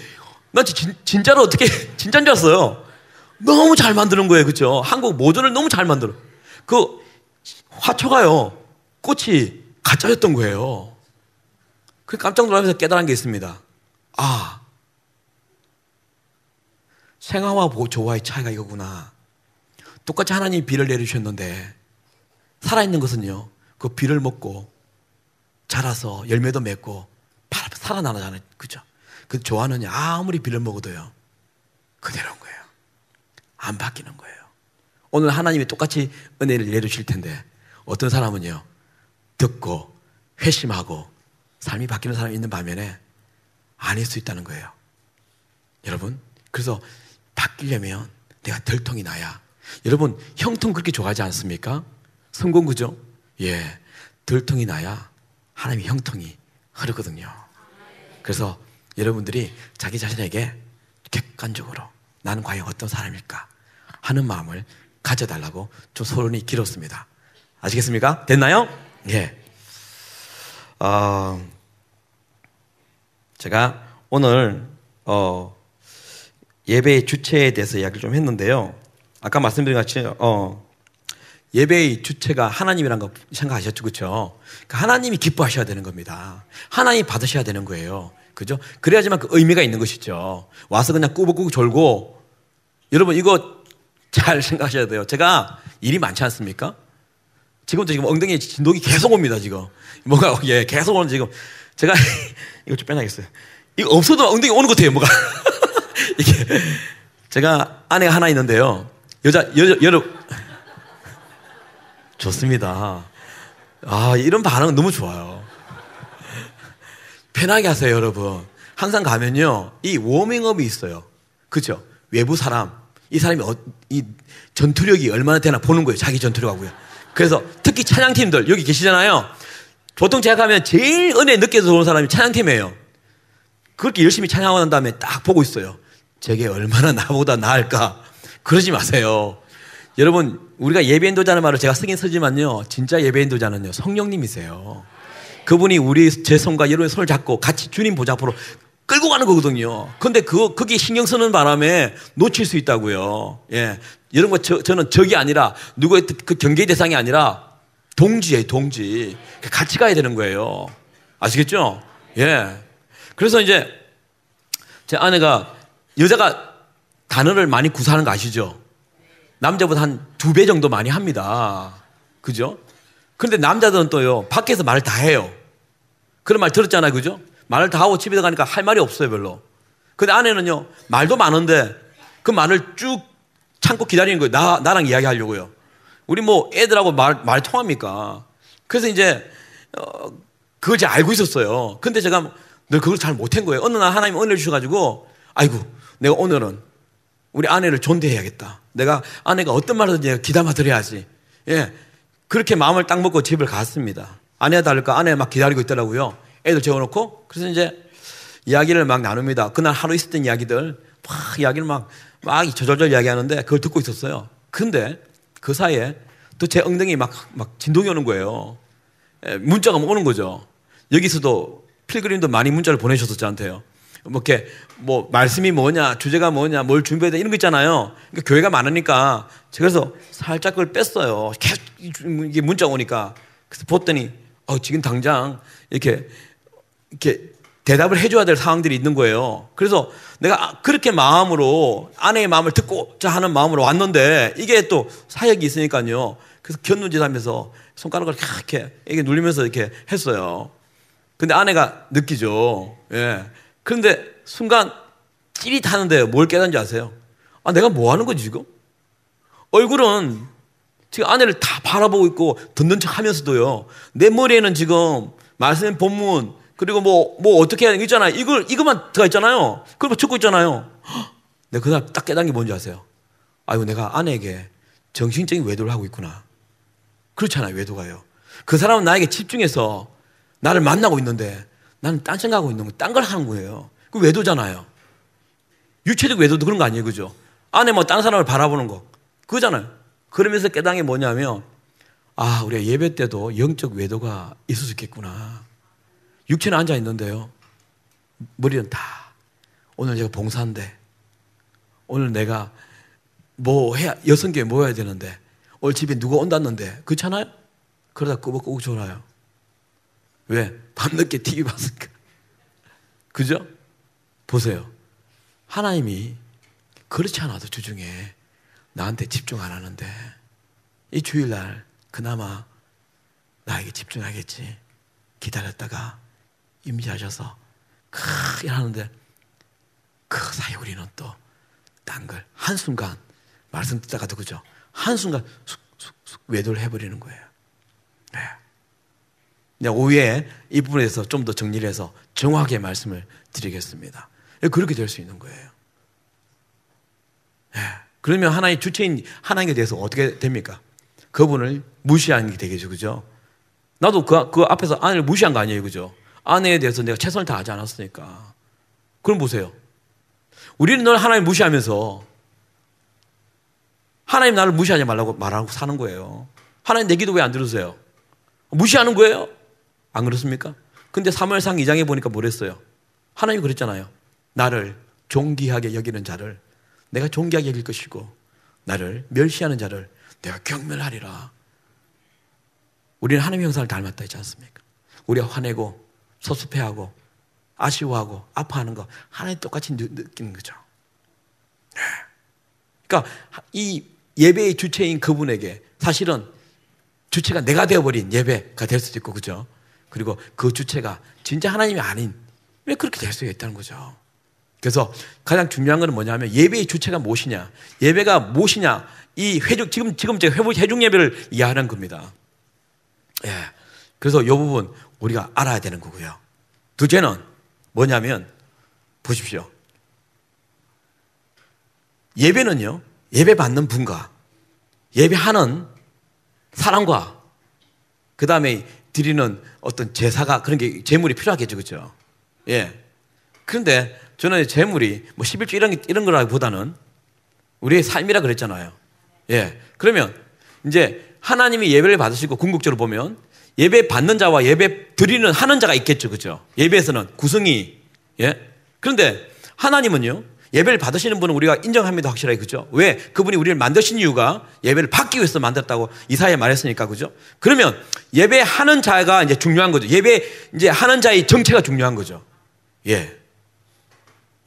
나 진짜로 어떻게 진짜인 줄 알았어요. 너무 잘 만드는 거예요. 그렇죠? 한국 모전을 너무 잘 만들어. 그 화초가요 꽃이 가짜였던 거예요. 그 깜짝 놀라면서 깨달은 게 있습니다. 생화와 조화의 차이가 이거구나. 똑같이 하나님이 비를 내리셨는데 살아있는 것은요 그 비를 먹고 자라서 열매도 맺고 살아나잖아요. 그죠? 그 조화는요 아무리 비를 먹어도요 그대로인 거예요. 안 바뀌는 거예요. 오늘 하나님이 똑같이 은혜를 내려주실 텐데 어떤 사람은요 듣고 회심하고 삶이 바뀌는 사람이 있는 반면에 아닐 수 있다는 거예요. 여러분 그래서 바뀌려면 내가 들통이 나야. 여러분 형통 그렇게 좋아하지 않습니까? 성공 그죠? 예, 들통이 나야 하나님의 형통이 흐르거든요. 그래서 여러분들이 자기 자신에게 객관적으로 나는 과연 어떤 사람일까 하는 마음을 가져달라고 좀 소론이 길었습니다. 아시겠습니까? 됐나요? 예. 제가 오늘 예배의 주체에 대해서 이야기를 좀 했는데요. 아까 말씀드린 같이 예배의 주체가 하나님이란 거 생각하셨죠, 그렇죠? 그러니까 하나님이 기뻐하셔야 되는 겁니다. 하나님이 받으셔야 되는 거예요, 그죠? 그래야지만 그 의미가 있는 것이죠. 와서 그냥 꾸벅꾸벅 졸고 여러분 이거 잘 생각하셔야 돼요. 제가 일이 많지 않습니까? 지금도 엉덩이에 진동이 계속 옵니다, 지금. 뭐가, 계속 오는 지금. 제가, 이거 좀 빼놔야겠어요. 이거 없어도 엉덩이 오는 것 같아요, 뭐가. 이게. 제가 아내가 하나 있는데요. 여러분. 좋습니다. 이런 반응은 너무 좋아요. 편하게 하세요, 여러분. 항상 가면요, 이 워밍업이 있어요. 그죠? 외부 사람. 이 사람이 이 전투력이 얼마나 되나 보는 거예요. 자기 전투력하고요. 그래서 특히 찬양팀들 여기 계시잖아요. 보통 제가 가면 제일 은혜 늦게 들어오는 사람이 찬양팀이에요. 그렇게 열심히 찬양한 다음에 딱 보고 있어요. 저게 얼마나 나보다 나을까. 그러지 마세요. 여러분 우리가 예배 인도자는 말을 제가 쓰긴 쓰지만요 진짜 예배 인도자는요 성령님이세요. 그분이 제 손과 여러분의 손을 잡고 같이 주님 보좌 앞으로 끌고 가는 거거든요. 근데 그게 신경 쓰는 바람에 놓칠 수 있다고요. 예. 여러분, 저는 적이 아니라, 누구의 그 경계 대상이 아니라, 동지예요, 동지. 같이 가야 되는 거예요. 아시겠죠? 예. 그래서 이제, 제 아내가, 여자가 단어를 많이 구사하는 거 아시죠? 남자보다 한 2배 정도 많이 합니다. 그죠? 그런데 남자들은 또요, 밖에서 말을 다 해요. 그런 말 들었잖아요. 그죠? 말을 다 하고 집에 가니까 할 말이 없어요, 별로. 근데 아내는요, 말도 많은데 그 말을 쭉 참고 기다리는 거예요. 나랑 이야기하려고요. 우리 뭐 애들하고 말 통합니까? 그래서 이제, 그걸 제가 알고 있었어요. 근데 제가 늘 그걸 잘 못한 거예요. 어느 날 하나님 은혜를 주셔가지고, 아이고, 내가 오늘은 우리 아내를 존대해야겠다. 내가 아내가 어떤 말이든지 기담아 드려야지. 예. 그렇게 마음을 딱 먹고 집을 갔습니다. 아내가 다를까 아내가 막 기다리고 있더라고요. 애들 재워놓고. 그래서 이제 이야기를 막 나눕니다. 그날 하루 있었던 이야기들 막 이야기를 막 저절절 이야기하는데 그걸 듣고 있었어요. 근데 그 사이에 또 제 엉덩이 막 진동이 오는 거예요. 문자가 막 오는 거죠. 여기서도 필그림도 많이 문자를 보내셔서 저한테요. 뭐 이렇게 뭐 말씀이 뭐냐, 주제가 뭐냐, 뭘 준비해야 돼 이런 거 있잖아요. 그러니까 교회가 많으니까 제가 그래서 살짝 그걸 뺐어요. 계속 이게 문자 오니까. 그래서 봤더니 지금 당장 이렇게 대답을 해줘야 될 상황들이 있는 거예요. 그래서 내가 그렇게 마음으로 아내의 마음을 듣고자 하는 마음으로 왔는데 이게 또 사역이 있으니까요. 그래서 견눈짓하면서 손가락을 이렇게 눌리면서 이렇게 했어요. 근데 아내가 느끼죠. 예. 그런데 순간 찌릿하는데요. 뭘 깨닫는지 아세요? 내가 뭐 하는 거지 지금? 얼굴은 지금 아내를 다 바라보고 있고 듣는 척 하면서도요. 내 머리에는 지금 말씀 본문 그리고 뭐 어떻게 해야 되는 게 있잖아요. 이것만 들어가 있잖아요. 그걸 뭐 듣고 있잖아요. 내가 그날 딱 깨닫는 게 뭔지 아세요? 아이고 내가 아내에게 정신적인 외도를 하고 있구나. 그렇잖아요. 외도가요. 그 사람은 나에게 집중해서 나를 만나고 있는데 나는 딴 생각하고 있는 거, 딴 걸 하는 거예요. 그 외도잖아요. 유체적 외도도 그런 거 아니에요. 그죠? 아내 뭐 딴 사람을 바라보는 거. 그거잖아요. 그러면서 깨달은 게 뭐냐면 우리가 예배 때도 영적 외도가 있을 수 있겠구나. 육체는 앉아 있는데요. 머리는 다 오늘 제가 봉사인데 오늘 내가 뭐 해야 여성교회 모여야 되는데 오늘 집에 누가 온다는데 그렇잖아요? 그러다 끄벅끄벅 졸아요. 왜? 밤늦게 TV 봤으니까. 그죠? 보세요. 하나님이 그렇지 않아도 주중에 나한테 집중 안 하는데 이 주일날 그나마 나에게 집중하겠지 기다렸다가 임재하셔서 크게 하는데 그 사이 우리는 또 딴 걸 한순간 말씀 듣다가도 그죠? 한순간 쑥쑥쑥 외도를 해버리는 거예요. 네. 오후에 이 부분에 대해서 좀 더 정리를 해서 정확하게 말씀을 드리겠습니다. 그렇게 될 수 있는 거예요. 네. 그러면 하나의 주체인 하나님에 대해서 어떻게 됩니까? 그분을 무시하는 게 되겠죠. 그죠? 나도 그 앞에서 아내를 무시한 거 아니에요. 그죠? 아내에 대해서 내가 최선을 다하지 않았으니까. 그럼 보세요. 우리는 늘 하나님 무시하면서 하나님 나를 무시하지 말라고 말하고 사는 거예요. 하나님 내 기도 왜 안 들으세요? 무시하는 거예요? 안 그렇습니까? 근데 사무엘상 2장에 보니까 뭐랬어요? 하나님이 그랬잖아요. 나를 존귀하게 여기는 자를 내가 존귀하게 여길 것이고 나를 멸시하는 자를 내가 경멸하리라. 우리는 하나님의 형상을 닮았다 했지 않습니까? 우리가 화내고 섭섭해하고 아쉬워하고 아파하는 거 하나님 똑같이 느끼는 거죠. 그러니까 이 예배의 주체인 그분에게 사실은 주체가 내가 되어버린 예배가 될 수도 있고 그죠? 그리고 그 주체가 진짜 하나님이 아닌 왜 그렇게 될 수가 있다는 거죠. 그래서 가장 중요한 건 뭐냐면 예배의 주체가 무엇이냐, 예배가 무엇이냐, 이 지금 제가 회중 예배를 이해하는 겁니다. 예. 그래서 이 부분 우리가 알아야 되는 거고요. 둘째는 뭐냐면 보십시오. 예배는요, 예배 받는 분과 예배하는 사람과 그 다음에 드리는 어떤 제사가 그런 게 제물이 필요하겠죠, 그렇죠? 예. 그런데 저는 제물이 뭐 11조 이런 거라기보다는 우리의 삶이라 그랬잖아요. 예. 그러면 이제 하나님이 예배를 받으시고 궁극적으로 보면 예배 받는 자와 예배 드리는 하는 자가 있겠죠, 그렇죠? 예배에서는 구성이 예. 그런데 하나님은요, 예배를 받으시는 분은 우리가 인정합니다, 확실하게. 그죠? 왜? 그분이 우리를 만드신 이유가 예배를 받기 위해서 만들었다고 이사야에 말했으니까. 그죠? 그러면 예배하는 자가 이제 중요한 거죠. 예배 이제 하는 자의 정체가 중요한 거죠. 예.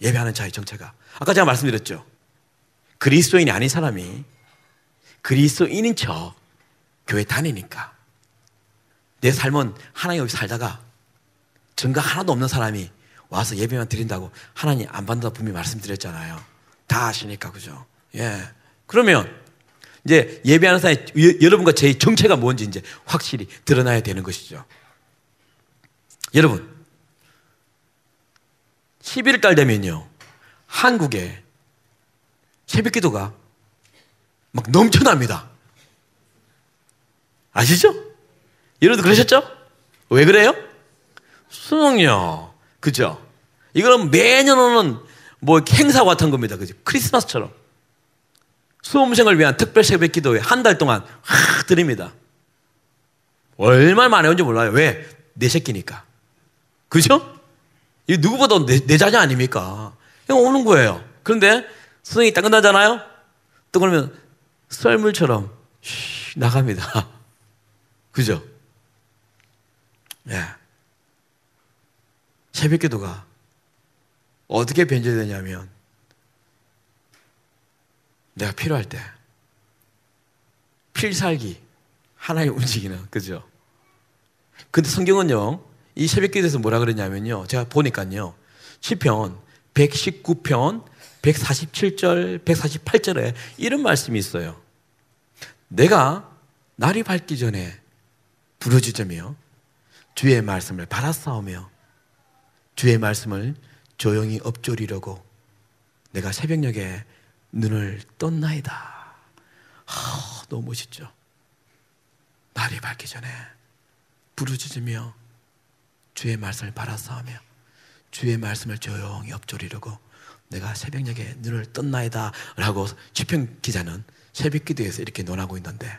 예배하는 자의 정체가. 아까 제가 말씀드렸죠. 그리스도인이 아닌 사람이 그리스도인인 척 교회 다니니까 내 삶은 하나님 없이 살다가 증거 하나도 없는 사람이 와서 예배만 드린다고 하나님 안 받는다 분명히 말씀드렸잖아요. 다 아시니까. 그죠? 예. 그러면 이제 예배하는 사람이 여러분과 제 정체가 뭔지 이제 확실히 드러나야 되는 것이죠. 여러분, 11월 달 되면요, 한국에 새벽 기도가 막 넘쳐납니다. 아시죠? 여러분도 그러셨죠? 왜 그래요? 수능요. 그죠? 이거는 매년 오는 뭐 행사 같은 겁니다. 그죠? 크리스마스처럼. 수험생을 위한 특별 새벽 기도회 한 달 동안 드립니다. 얼마나 많이 온지 몰라요. 왜? 내 새끼니까. 그죠? 이 누구보다 내 자녀 아닙니까? 그냥 오는 거예요. 그런데 수능이 딱 끝나잖아요? 또 그러면 썰물처럼 나갑니다. 그죠? 예. 새벽 기도가 어떻게 변질되냐면 내가 필요할 때 필살기 하나님 움직이는, 그죠? 근데 성경은요, 이 새벽 기도에서 뭐라 그러냐면요, 제가 보니까요, 시편 119편 147절 148절에 이런 말씀이 있어요. 내가 날이 밝기 전에 부르짖으며 주의 말씀을 바라싸우며 주의 말씀을 조용히 엎조리려고 내가 새벽녘에 눈을 떴나이다. 너무 멋있죠? 날이 밝기 전에 부르짖으며 주의 말씀을 바라싸우며 주의 말씀을 조용히 엎조리려고 내가 새벽녘에 눈을 떴나이다 라고 시편 기자는 새벽 기도에서 이렇게 논하고 있는데,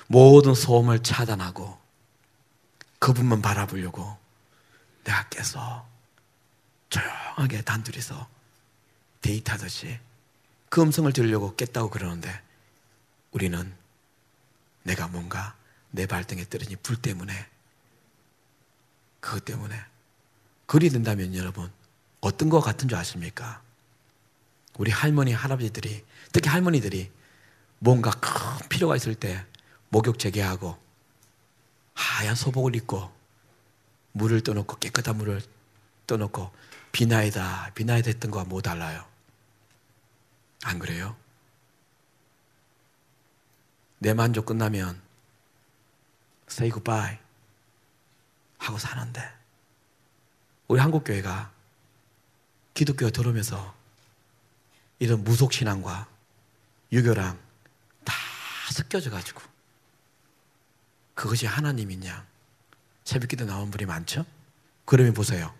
모든 소음을 차단하고 그분만 바라보려고 내가 깨서 조용하게 단둘이서 데이트하듯이 그 음성을 들으려고 깼다고 그러는데, 우리는 내가 뭔가 내 발등에 떨어진 불 때문에, 그것 때문에 그리 된다면 여러분 어떤 것 같은 줄 아십니까? 우리 할머니 할아버지들이, 특히 할머니들이 뭔가 큰 필요가 있을 때 목욕 재개하고 하얀 소복을 입고 물을 떠놓고, 깨끗한 물을 떠놓고 비나이다 비나이다 했던 거와 뭐 달라요? 안 그래요? 내 만족 끝나면 say goodbye 하고 사는데, 우리 한국교회가 기독교가 들어오면서 이런 무속신앙과 유교랑 다 섞여져가지고 그것이 하나님인 양 새벽기도 나온 분이 많죠? 그러면 보세요,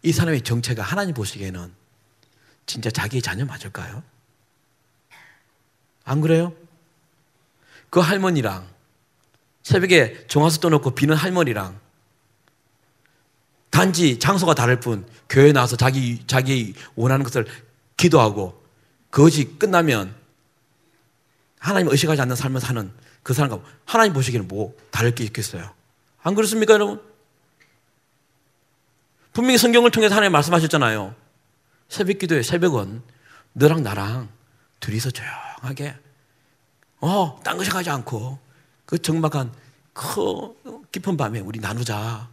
이 사람의 정체가 하나님 보시기에는 진짜 자기의 자녀 맞을까요? 안 그래요? 그 할머니랑 새벽에 정화수 떠놓고 비는 할머니랑 단지 장소가 다를 뿐 교회에 나와서 자기 원하는 것을 기도하고 그것이 끝나면 하나님 의식하지 않는 삶을 사는 그 사람과 하나님 보시기에는 뭐 다를 게 있겠어요? 안 그렇습니까, 여러분? 분명히 성경을 통해서 하나님 말씀하셨잖아요. 새벽 기도의 새벽은 너랑 나랑 둘이서 조용하게 딴 거 생각하지 않고 그 적막한 깊은 밤에 우리 나누자.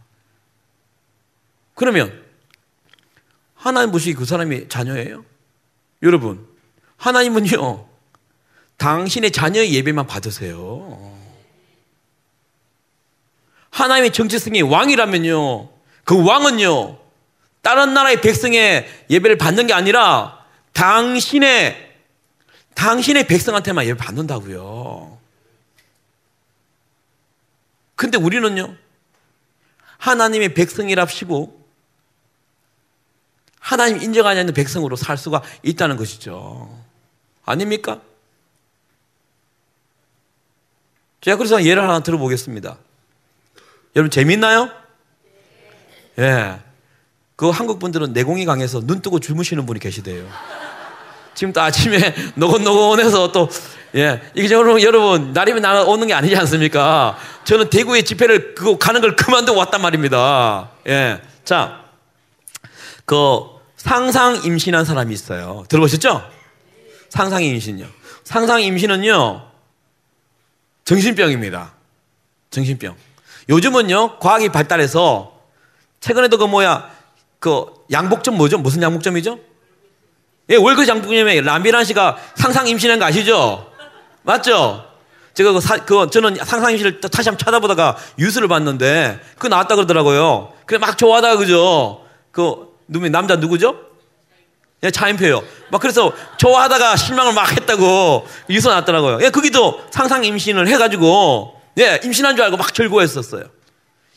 그러면 하나님 보시기 그 사람이 자녀예요? 여러분, 하나님은요 당신의 자녀의 예배만 받으세요. 하나님의 정체성이 왕이라면요, 그 왕은요 다른 나라의 백성의 예배를 받는 게 아니라 당신의 백성한테만 예배 받는다고요. 근데 우리는요 하나님의 백성이랍시고 하나님 인정하지 않는 백성으로 살 수가 있다는 것이죠. 아닙니까? 제가 그래서 예를 하나 들어보겠습니다. 여러분 재밌나요? 예. 그 한국 분들은 내공이 강해서 눈 뜨고 주무시는 분이 계시대요. 지금 또 아침에 노곤노곤해서 또, 예. 이게 여러분, 날이면 오는 게 아니지 않습니까? 저는 대구에 집회를 가는 걸 그만두고 왔단 말입니다. 예. 자, 상상 임신한 사람이 있어요. 들어보셨죠? 상상 임신요. 상상 임신은요, 정신병입니다. 정신병. 요즘은요, 과학이 발달해서 최근에도 양복점 뭐죠? 무슨 양복점이죠? 예, 월급 양복점에 라미란 씨가 상상 임신한 거 아시죠? 맞죠? 제가 저는 상상 임신을 다시 한번 찾아보다가 뉴스를 봤는데 그거 나왔다 그러더라고요. 그래 막 좋아하다가 그죠? 남자 누구죠? 예, 차인표요. 막 그래서 좋아하다가 실망을 막 했다고 뉴스 나왔더라고요. 예, 거기도 상상 임신을 해가지고 예, 임신한 줄 알고 막 절구했었어요.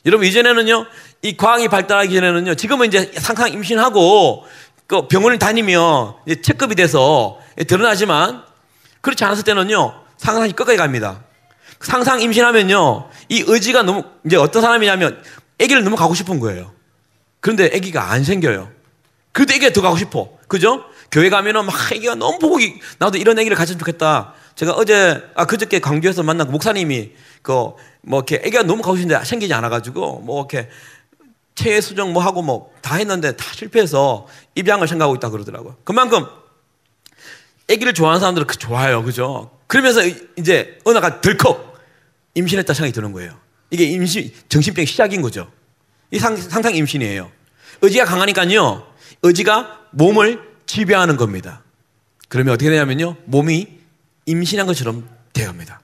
여러분 이전에는요, 이 과학이 발달하기 전에는요, 지금은 이제 상상 임신하고 그 병원을 다니면 체크업이 돼서 드러나지만 그렇지 않았을 때는요, 상상이 끝까지 갑니다. 상상 임신하면요, 이 의지가 너무, 이제 어떤 사람이냐면 아기를 너무 가고 싶은 거예요. 그런데 아기가 안 생겨요. 그래도 아기가 더 가고 싶어. 그죠? 교회 가면은 막 아기가 너무 보고, 나도 이런 아기를 가졌으면 좋겠다. 제가 그저께 광주에서 만난 그 목사님이 이렇게 아기가 너무 가고 싶은데 생기지 않아가지고, 이렇게 체외 수정 하고 다 했는데 다 실패해서 입양을 생각하고 있다 그러더라고요. 그만큼 아기를 좋아하는 사람들은 좋아요. 그죠? 그러면서 이제 어느 날 덜컥 임신했다 생각이 드는 거예요. 이게 정신병 시작인 거죠. 이 상상 임신이에요. 의지가 강하니까요. 의지가 몸을 지배하는 겁니다. 그러면 어떻게 되냐면요. 몸이 임신한 것처럼 되어갑니다.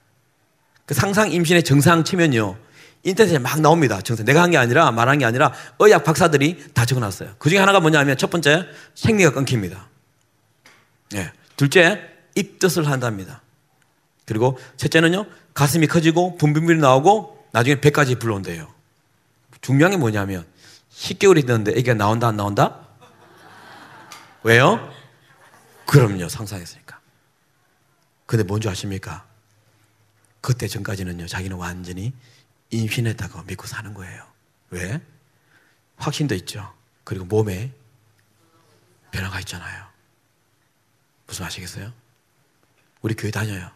그 상상 임신의 정상 치면요. 인터넷에 막 나옵니다. 정상. 내가 한 게 아니라 말한 게 아니라 의학 박사들이 다 적어놨어요. 그 중에 하나가 뭐냐면 첫 번째 생리가 끊깁니다. 예. 둘째 입덧을 한답니다. 그리고 셋째는요. 가슴이 커지고 분비물이 나오고 나중에 배까지 불러온대요. 중요한 게 뭐냐면 10개월이 됐는데 애기가 나온다 안 나온다? 왜요? 그럼요. 상상했으니까. 근데 뭔지 아십니까? 그때 전까지는요. 자기는 완전히 임신했다고 믿고 사는 거예요. 왜? 확신도 있죠. 그리고 몸에 변화가 있잖아요. 무슨 아시겠어요? 우리 교회 다녀요.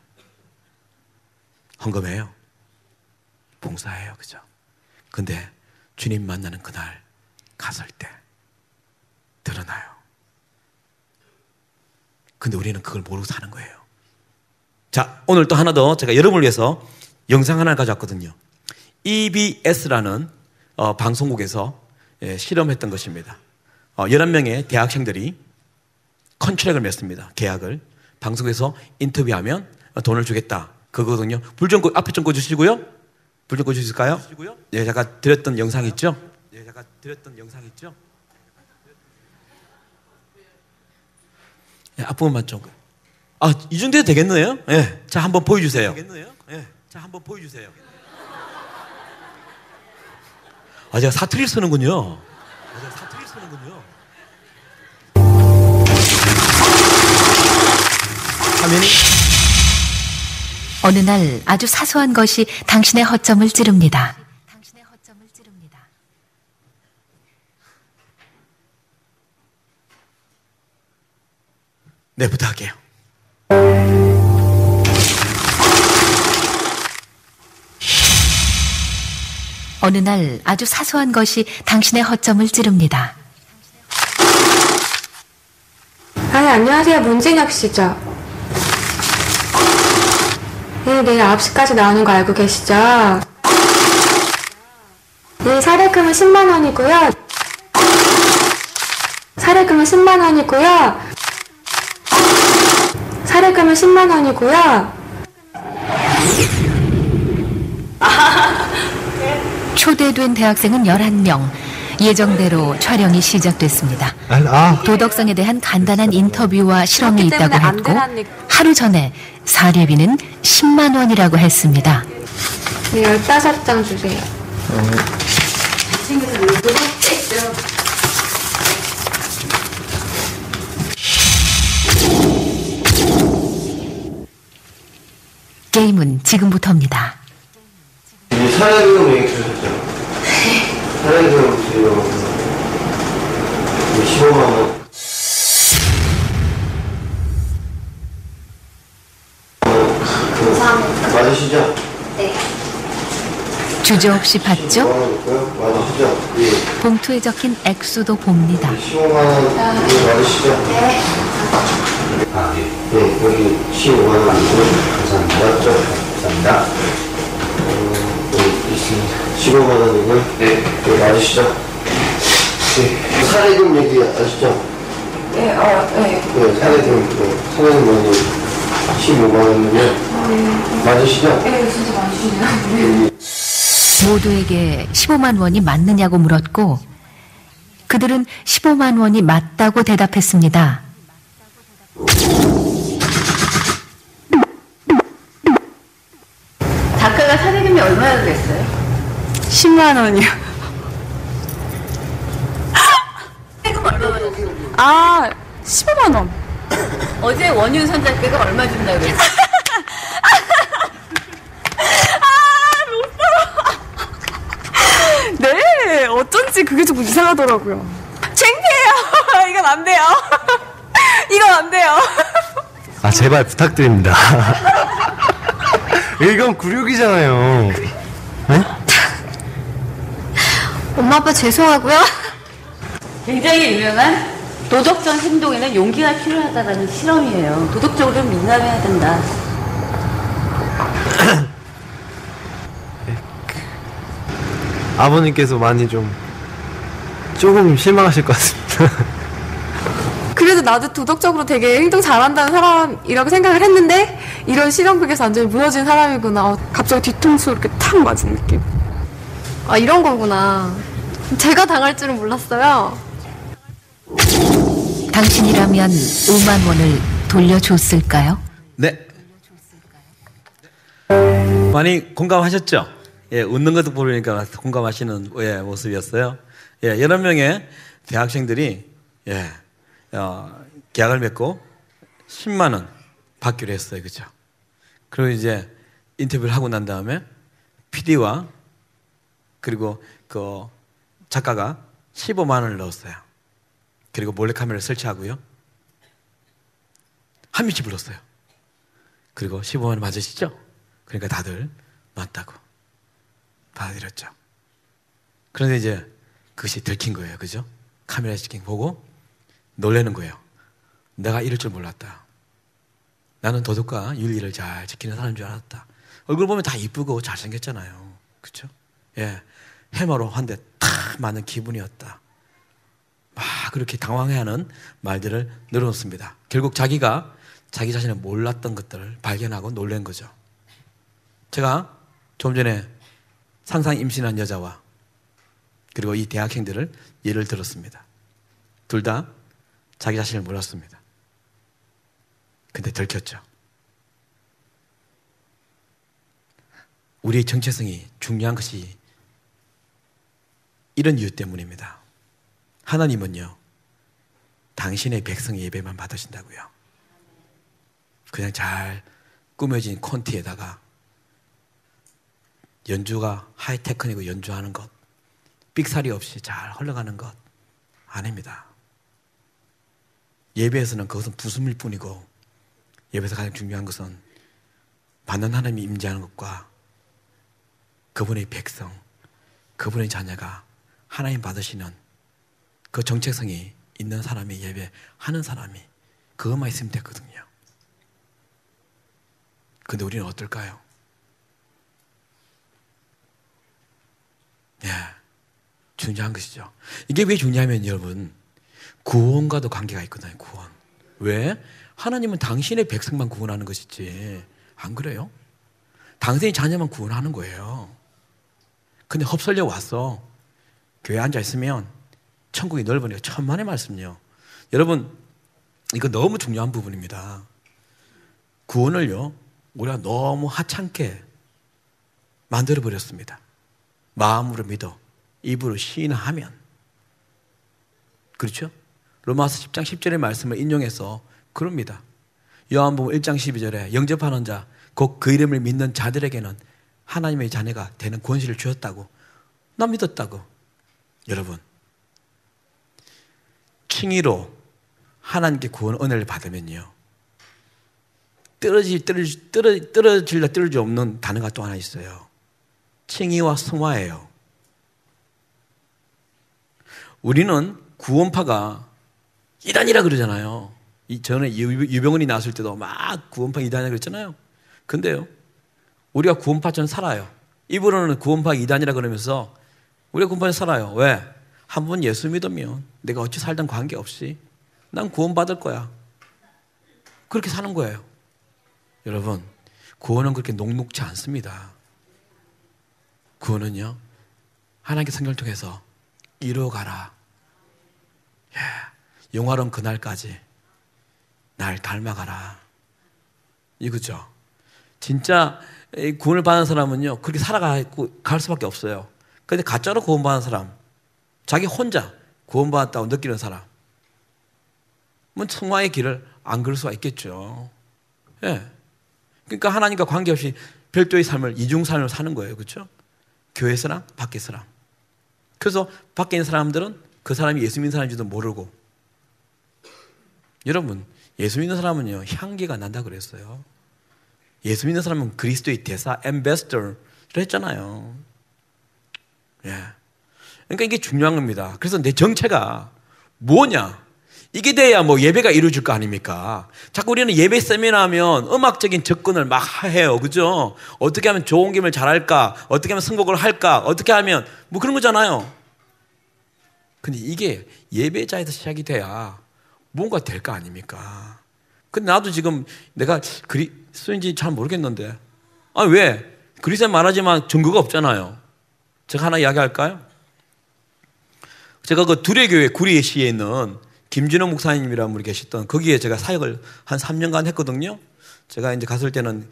헌금해요. 봉사해요. 그죠? 근데 주님 만나는 그날 갔을 때 드러나요. 근데 우리는 그걸 모르고 사는 거예요. 자, 오늘 또 하나 더 제가 여러분을 위해서 영상 하나 가져왔거든요. EBS라는 방송국에서 실험했던 것입니다. 11명의 대학생들이 컨트랙을 맺습니다. 계약을. 방송국에서 인터뷰하면 돈을 주겠다. 그거거든요. 불 좀 앞에 좀 꺼주시고요. 불 좀 꺼주실까요? 예, 제가 드렸던 영상 있죠? 예, 앞부분만 좀. 이 정도 해도 되겠네요? 예. 자, 한번 보여주세요. 제가 사투리를 쓰는군요. 화면이. 어느 날 아주 사소한 것이 당신의 허점을 찌릅니다. 네, 부탁할게요. 어느 날 아주 사소한 것이 당신의 허점을 찌릅니다. 안녕하세요. 문진혁 씨죠? 네, 내일 9시까지 나오는 거 알고 계시죠? 네, 사례금은 10만 원이고요. 사례금은 10만 원이고요. 사례금은 10만 원이고요. 초대된 대학생은 11명. 예정대로 촬영이 시작됐습니다. 도덕성에 대한 간단한 인터뷰와 실험이 있다고 했고 하루 전에 사례비는 10만 원이라고 했습니다. 네, 15장 주세요. 게임은 지금부터입니다. 사례금 얘기 주셨죠? 사례금 드리려고 15만 원. 감사합니다. 맞으시죠? 네. 주저없이 받죠? 맞으시죠? 예. 봉투에 적힌 액수도 봅니다. 15만 원 맞으시죠? 네. 네, 여기 15만 원이고 감사합니다. 맞죠? 감사합니다. 여기 있습니다. 15만 원이고요. 네. 여기 맞으시죠? 네. 사례금 얘기 아시죠? 네, 네. 네, 사례금 먼저 15만 원이고요. 맞으시죠? 네, 진짜 많으시네요. 모두에게 15만 원이 맞느냐고 물었고 그들은 15만 원이 맞다고 대답했습니다. 작가가 사례금이 얼마나 됐어요? 10만 원이요. 세금 얼마 받았어요? 15만 원. 어제 원윤선 작가가 얼마 준다고 그랬어요? 네. 그게 조금 이상하더라고요. 창피해요. 이건 안 돼요. 이건 안 돼요. 아, 제발 부탁드립니다. 이건 굴욕이잖아요. 네? 엄마 아빠 죄송하고요. 굉장히 유명한 도덕적 행동에는 용기가 필요하다라는 실험이에요. 도덕적으로 민감해야 된다. 아버님께서 많이 조금 실망하실 것 같습니다. 그래도 나도 도덕적으로 되게 행동 잘한다는 사람이라고 생각을 했는데 이런 실험극에서 완전히 무너진 사람이구나. 갑자기 뒤통수 이렇게 탁 맞은 느낌. 아, 이런 거구나. 제가 당할 줄은 몰랐어요. 당신이라면 5만 원을 돌려줬을까요? 네. 많이 공감하셨죠? 예, 웃는 것도 보니까 공감하시는 모습이었어요. 예, 여러 명의 대학생들이 계약을 맺고 10만 원 받기로 했어요, 그죠? 그리고 이제 인터뷰를 하고 난 다음에 PD와 그리고 그 작가가 15만 원을 넣었어요. 그리고 몰래카메라를 설치하고요. 한 명씩 불렀어요. 그리고 15만 원 맞으시죠? 그러니까 다들 맞다고 받아들였죠. 그런데 이제 그것이 들킨 거예요, 그죠? 카메라 찍힌 보고 놀라는 거예요. 내가 이럴 줄 몰랐다. 나는 도덕과 윤리를 잘 지키는 사람인 줄 알았다. 얼굴 보면 다 이쁘고 잘생겼잖아요, 그렇죠? 예, 해마로 한 대 탁 맞는 기분이었다. 막 그렇게 당황해하는 말들을 늘어놓습니다. 결국 자기가 자기 자신을 몰랐던 것들을 발견하고 놀란 거죠. 제가 좀 전에 상상 임신한 여자와 그리고 이 대학생들을 예를 들었습니다. 둘 다 자기 자신을 몰랐습니다. 근데 들켰죠. 우리의 정체성이 중요한 것이 이런 이유 때문입니다. 하나님은요, 당신의 백성의 예배만 받으신다고요. 그냥 잘 꾸며진 콘티에다가 연주가 하이테크니고 연주하는 것, 삑사리 없이 잘 흘러가는 것 아닙니다. 예배에서는 그것은 부수일 뿐이고, 예배에서 가장 중요한 것은 받는 하나님이 임재하는 것과 그분의 백성, 그분의 자녀가 하나님 받으시는 그 정체성이 있는 사람이 예배하는 사람이 그것만 있으면 됐거든요. 근데 우리는 어떨까요? 예, 중요한 것이죠. 이게 왜 중요하면 여러분, 구원과도 관계가 있거든요. 구원. 왜? 하나님은 당신의 백성만 구원하는 것이지, 안 그래요? 당신의 자녀만 구원하는 거예요. 근데 흡설려 왔어. 교회에 앉아있으면 천국이 넓으니까 천만의 말씀요. 여러분, 이거 너무 중요한 부분입니다. 구원을요, 우리가 너무 하찮게 만들어버렸습니다. 마음으로 믿어, 입으로 시인하면. 그렇죠? 로마서 10장 10절의 말씀을 인용해서 그럽니다. 요한복음 1장 12절에 영접하는 자, 곧 그 이름을 믿는 자들에게는 하나님의 자녀가 되는 권세를 주었다고. 나 믿었다고. 여러분, 칭의로 하나님께 구원 은혜를 받으면요, 떨어질라 떨어질 없는 단어가 또 하나 있어요. 칭의와 성화예요. 우리는 구원파가 이단이라 그러잖아요. 전에 유병원이 나왔을 때도 막 구원파 이단이라 그랬잖아요. 근데요, 우리가 구원파처럼 살아요. 입으로는 구원파 이단이라 그러면서 우리가 구원파에 살아요. 왜? 한 번 예수 믿으면 내가 어찌 살든 관계없이 난 구원받을 거야. 그렇게 사는 거예요. 여러분, 구원은 그렇게 녹록지 않습니다. 구원은요, 하나님께 성경을 통해서 이루어가라. 영화로운 그날까지 날 닮아가라. 이거죠. 진짜 구원을 받는 사람은요, 그렇게 살아가고 갈 수밖에 없어요. 그런데 가짜로 구원받는 사람, 자기 혼자 구원받았다고 느끼는 사람, 뭐 성화의 길을 안 걸을 수가 있겠죠. 예. 그러니까 하나님과 관계없이 별도의 삶을, 이중 삶을 사는 거예요. 그렇죠? 교회에서랑 밖에서랑. 그래서 밖에 있는 사람들은 그 사람이 예수 믿는 사람인지도 모르고. 여러분, 예수 믿는 사람은요, 향기가 난다 그랬어요. 예수 믿는 사람은 그리스도의 대사, 앰베스더를 했잖아요. 예. 그러니까 이게 중요한 겁니다. 그래서 내 정체가 뭐냐? 이게 돼야 뭐 예배가 이루어질 거 아닙니까? 자꾸 우리는 예배 세미나 하면 음악적인 접근을 막 해요. 그죠? 어떻게 하면 좋은 기능을 잘할까? 어떻게 하면 선곡을 할까? 어떻게 하면 뭐 그런 거잖아요. 근데 이게 예배자에서 시작이 돼야 뭔가 될 거 아닙니까? 근데 나도 지금 내가 그리스도인지 잘 모르겠는데. 아니, 왜? 그리스도인 말하지만 증거가 없잖아요. 제가 하나 이야기할까요? 제가 그 두레교회 구리시에 있는 김진호 목사님이라는 분이 계셨던 거기에 제가 사역을 한 3년간 했거든요. 제가 이제 갔을 때는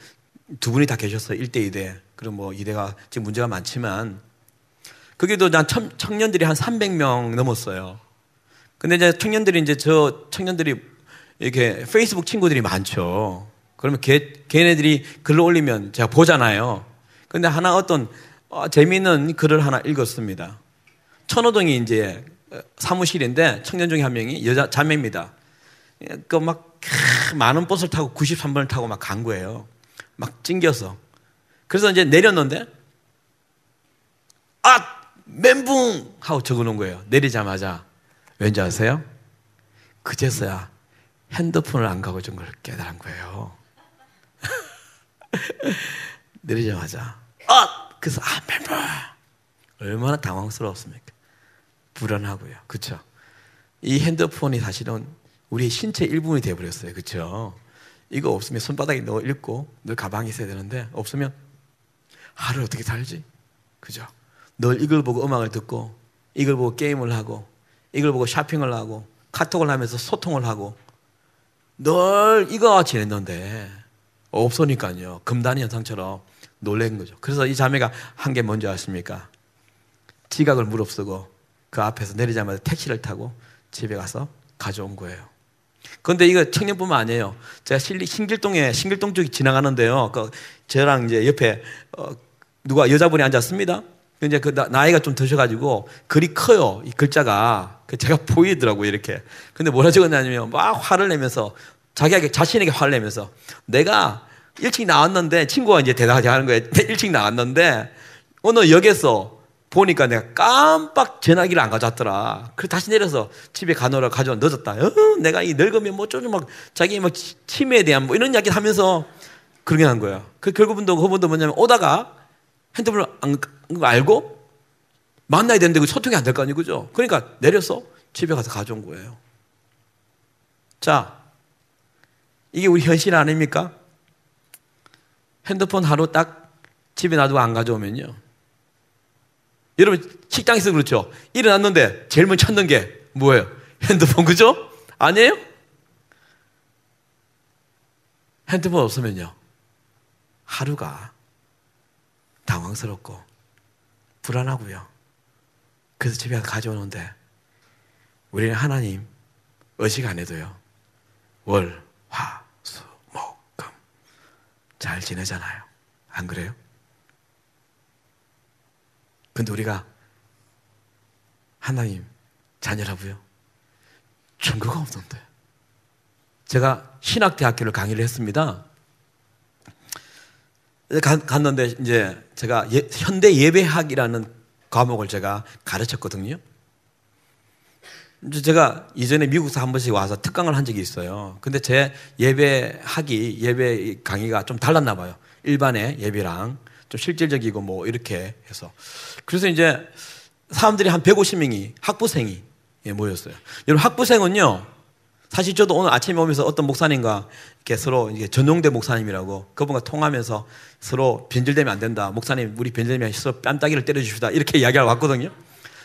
두 분이 다 계셨어요. 1대 2대. 그럼 뭐 2대가 지금 문제가 많지만 거기도 난 청년들이 한 300명 넘었어요. 근데 이제 청년들이 이렇게 페이스북 친구들이 많죠. 그러면 걔네들이 글을 올리면 제가 보잖아요. 근데 하나 어떤 재미있는 글을 하나 읽었습니다. 천호동이 이제 사무실인데 청년 중에 한 명이 여자 자매입니다. 그 막 많은 버스를 타고 93번을 타고 막 간 거예요. 막 찡겨서. 그래서 이제 내렸는데 멘붕 하고 적어놓은 거예요. 내리자마자. 왠지 아세요? 그제서야 핸드폰을 안 가고 준 걸 깨달은 거예요. 내리자마자 그래서 멘붕. 얼마나 당황스러웠습니까? 불안하고요. 그렇죠? 이 핸드폰이 사실은 우리의 신체 일부분이 되어버렸어요. 그렇죠? 이거 없으면 손바닥에 넣어 읽고 늘 가방에 있어야 되는데 없으면 하루 어떻게 살지? 그죠? 늘 이걸 보고 음악을 듣고 이걸 보고 게임을 하고 이걸 보고 쇼핑을 하고 카톡을 하면서 소통을 하고 늘 이거 지냈는데 없으니까요. 금단 현상처럼 놀란 거죠. 그래서 이 자매가 한 게 뭔지 아십니까? 지각을 무릅쓰고 그 앞에서 내리자마자 택시를 타고 집에 가서 가져온 거예요. 그런데 이거 청년뿐만 아니에요. 제가 신길동 쪽이 지나가는데요. 저랑 이제 옆에 누가 여자분이 앉았습니다. 이제 그 나이가 좀 드셔가지고 글이 커요. 이 글자가 제가 보이더라고요. 이렇게. 근데 뭐라 적었냐면 막 화를 내면서 자신에게 화를 내면서 내가 일찍 나왔는데 친구가 이제 대답하지 하는 거예요. 일찍 나왔는데 어느 역에서 보니까 내가 깜빡 전화기를 안 가져왔더라. 그래서 다시 내려서 집에 가노라 가져와 늦었다. 내가 이 늙으면 뭐 어쩌고 막 자기 막 치매에 대한 뭐 이런 이야기 하면서 그렇게 한 거예요. 그분도 뭐냐면 오다가 핸드폰을 알고 만나야 되는데 그 소통이 안 될 거 아니에요. 그죠? 그러니까 내려서 집에 가서 가져온 거예요. 자, 이게 우리 현실 아닙니까? 핸드폰 하루 딱 집에 놔두고 안 가져오면요. 여러분 식당에서 그렇죠. 일어났는데 제일 먼저 찾는 게 뭐예요? 핸드폰. 그죠? 아니에요? 핸드폰 없으면요 하루가 당황스럽고 불안하고요. 그래서 집에 가져오는데 우리는 하나님 의식 안 해도요 월, 화, 수, 목, 금 잘 지내잖아요. 안 그래요? 근데 우리가 하나님 자녀라고요? 증거가 없는데. 제가 신학대학교를 강의를 했습니다. 갔는데 이제 제가 현대 예배학이라는 과목을 제가 가르쳤거든요. 제가 이전에 미국에서 한 번씩 와서 특강을 한 적이 있어요. 근데 제 예배 강의가 좀 달랐나 봐요. 일반의 예배랑 좀 실질적이고 뭐 이렇게 해서. 그래서 이제 사람들이 한 150명이 학부생이 모였어요. 여러분 학부생은요 사실 저도 오늘 아침에 오면서 어떤 목사님과 이렇게 서로 이게 전용대 목사님이라고 그분과 통하면서 서로 변질되면 안 된다. 목사님 우리 변질되면 서로 뺨따기를 때려주시다. 이렇게 이야기하러 왔거든요.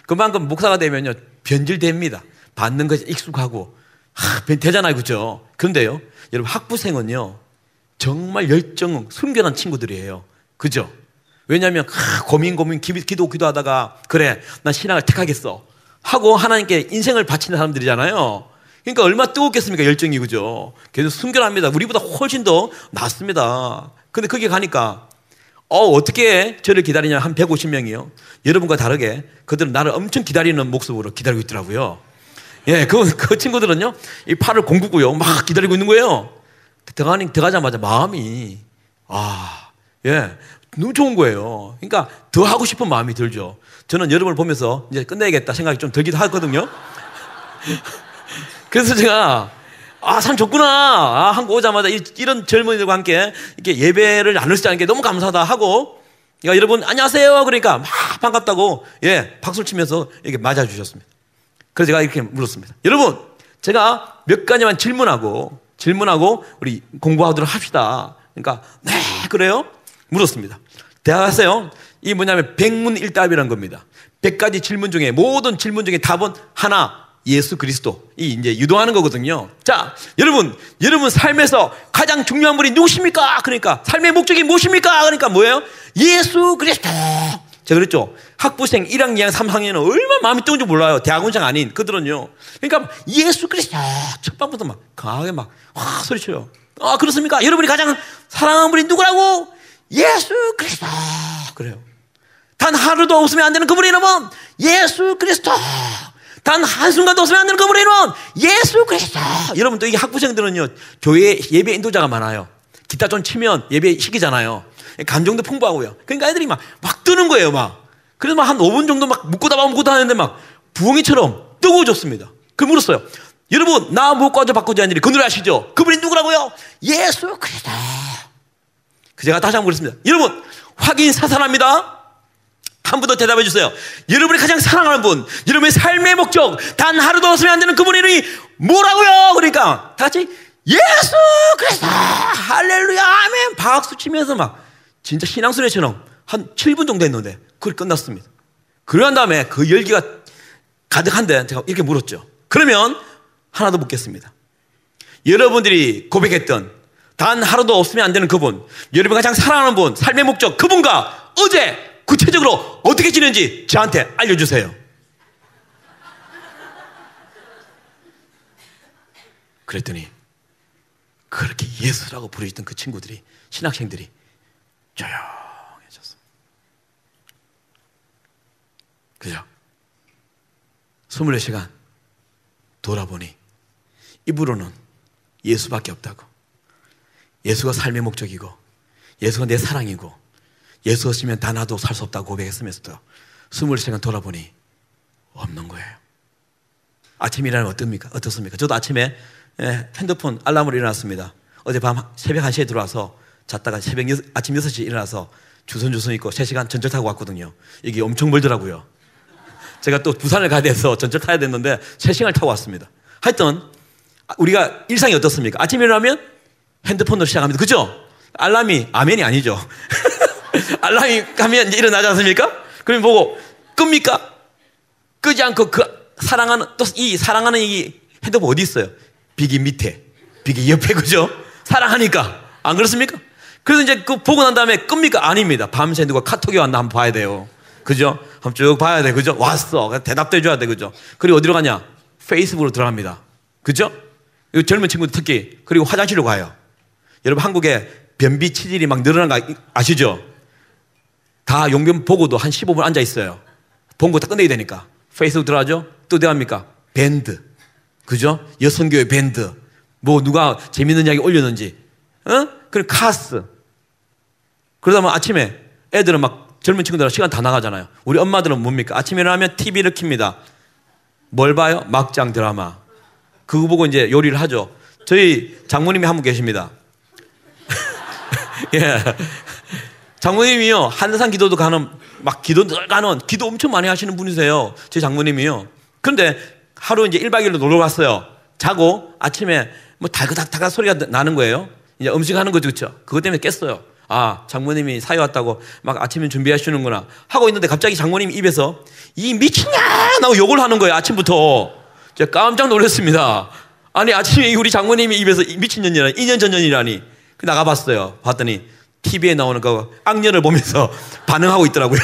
그만큼 목사가 되면요 변질됩니다. 받는 것이 익숙하고 되잖아요. 그죠? 그런데요 여러분 학부생은요 정말 순결한 친구들이에요. 그죠? 왜냐하면 고민 기도하다가 그래 난 신앙을 택하겠어 하고 하나님께 인생을 바치는 사람들이잖아요. 그러니까 얼마나 뜨겁겠습니까? 열정이. 그죠? 그래서 순결합니다. 우리보다 훨씬 더 낫습니다. 근데 거기 가니까 어떻게 저를 기다리냐 한 150명이요. 여러분과 다르게 그들은 나를 엄청 기다리는 모습으로 기다리고 있더라고요. 예, 그 친구들은요, 이 팔을 공구고요, 막 기다리고 있는 거예요. 들어가자마자 마음이, 예, 너무 좋은 거예요. 그러니까 더 하고 싶은 마음이 들죠. 저는 여러분을 보면서 이제 끝내야겠다 생각이 좀 들기도 하거든요. 그래서 제가, 참 좋구나. 한국 오자마자 이런 젊은이들과 함께 이렇게 예배를 나눌 수 있다는 게 너무 감사하다 하고, 그러니까 여러분, 안녕하세요. 그러니까 막 반갑다고, 예, 박수를 치면서 이렇게 맞아주셨습니다. 그래서 제가 이렇게 물었습니다. 여러분, 제가 몇 가지만 질문하고 우리 공부하도록 합시다. 그러니까, 네, 그래요? 물었습니다. 대답하세요. 이 뭐냐면 백문일답이라는 겁니다. 100가지 질문 중에, 모든 질문 중에 답은 하나, 예수 그리스도. 이 이제 유도하는 거거든요. 자, 여러분 삶에서 가장 중요한 분이 누구십니까? 그러니까, 삶의 목적이 무엇입니까? 그러니까 뭐예요? 예수 그리스도. 제가 그랬죠. 학부생 1학년, 2학년, 3학년은 얼마나 마음이 뜨거운지 몰라요. 대학원생 아닌 그들은요. 그러니까 예수 그리스도 첫 방부터 막 강하게 막 소리쳐요. 그렇습니까? 여러분이 가장 사랑하는 분이 누구라고? 예수 그리스도. 그래요. 단 하루도 없으면 안 되는 그분의 이름은 예수 그리스도. 단 한순간도 없으면 안 되는 그분의 이름은 예수 그리스도. 여러분 또 이게 학부생들은요, 교회 예배 인도자가 많아요. 기타 좀 치면 예배 시키잖아요. 감정도 풍부하고요. 그러니까 애들이 막 뜨는 거예요, 막. 그래서 막 한 5분 정도 막 묶고다 하는데 막 부엉이처럼 뜨거워졌습니다. 그 물었어요. 여러분, 나 못 가져 바꾸지 않으리. 그 노래 아시죠? 그분이 누구라고요? 예수 그리스도. 제가 다시 한번 그랬습니다. 여러분, 확인 사살합니다. 한 분 더 대답해 주세요. 여러분이 가장 사랑하는 분, 여러분의 삶의 목적, 단 하루도 없으면 안 되는 그분의 이름이 뭐라고요? 그러니까 다 같이 예수 그리스도. 할렐루야 아멘. 박수 치면서 막 진짜 신앙수레처럼 한 7분 정도 했는데 그걸 끝났습니다. 그러한 다음에 그 열기가 가득한데 제가 이렇게 물었죠. 그러면 하나 더 묻겠습니다. 여러분들이 고백했던 단 하루도 없으면 안 되는 그분, 여러분이 가장 사랑하는 분, 삶의 목적, 그분과 어제 구체적으로 어떻게 지낸지 저한테 알려주세요. 그랬더니 그렇게 예수라고 부르시던 그 친구들이, 신학생들이 조용해졌어. 그죠? 24시간 돌아보니 입으로는 예수밖에 없다고, 예수가 삶의 목적이고 예수가 내 사랑이고 예수 없으면 다 나도 살 수 없다고 고백했으면서도 24시간 돌아보니 없는 거예요. 아침 일어나면 어떻습니까? 저도 아침에 핸드폰 알람으로 일어났습니다. 어제 밤 새벽 1시에 들어와서 잤다가 아침 6시에 일어나서 주섬주섬 입고 3시간 전철 타고 왔거든요. 이게 엄청 멀더라고요. 제가 또 부산을 가야 돼서 전철 타야 됐는데 3시간을 타고 왔습니다. 하여튼 우리가 일상이 어떻습니까? 아침에 일어나면 핸드폰으로 시작합니다. 그죠? 알람이 아멘이 아니죠. 알람이 가면 이제 일어나지 않습니까? 그러면 보고 끕니까? 끄지 않고 사랑하는 이 핸드폰 어디 있어요? 비기 밑에, 비기 옆에. 그죠? 사랑하니까. 안 그렇습니까? 그래서 이제 그 보고 난 다음에 끕니까? 아닙니다. 밤새 누가 카톡이 왔나 한번 봐야 돼요. 그죠? 한번 쭉 봐야 돼. 그죠? 왔어. 대답도 해줘야 돼. 그죠? 그리고 어디로 가냐? 페이스북으로 들어갑니다. 그죠? 젊은 친구들 특히. 그리고 화장실로 가요. 여러분 한국에 변비 치질이 막 늘어난 거 아시죠? 다 용변 보고도 한 15분 앉아 있어요. 본 거 다 끝내야 되니까. 페이스북 들어가죠? 또 어디 갑니까? 밴드. 그죠? 여성교회 밴드. 뭐 누가 재밌는 이야기 올렸는지. 그리고 카스. 그러다 보면 아침에 애들은 막 젊은 친구들은 시간 다 나가잖아요. 우리 엄마들은 뭡니까? 아침에 일어나면 TV를 켭니다. 뭘 봐요? 막장 드라마. 그거 보고 이제 요리를 하죠. 저희 장모님이 한 분 계십니다. 예. 장모님이요, 한산 기도도 가는, 기도 엄청 많이 하시는 분이세요. 제 장모님이요. 그런데 하루 이제 1박 2일로 놀러 갔어요. 자고 아침에 뭐 달그닥달그닥 소리가 나는 거예요. 이제 음식 하는 거죠. 그쵸? 그것 때문에 깼어요. 장모님이 사회 왔다고 막 아침에 준비하시는구나 하고 있는데 갑자기 장모님 입에서 이 미친냐! 라고 욕을 하는 거예요. 아침부터. 제가 깜짝 놀랐습니다. 아니, 아침에 우리 장모님이 입에서 미친년이라니, 2년 전년이라니. 나가봤어요. 봤더니 TV에 나오는 그 악년을 보면서 반응하고 있더라고요.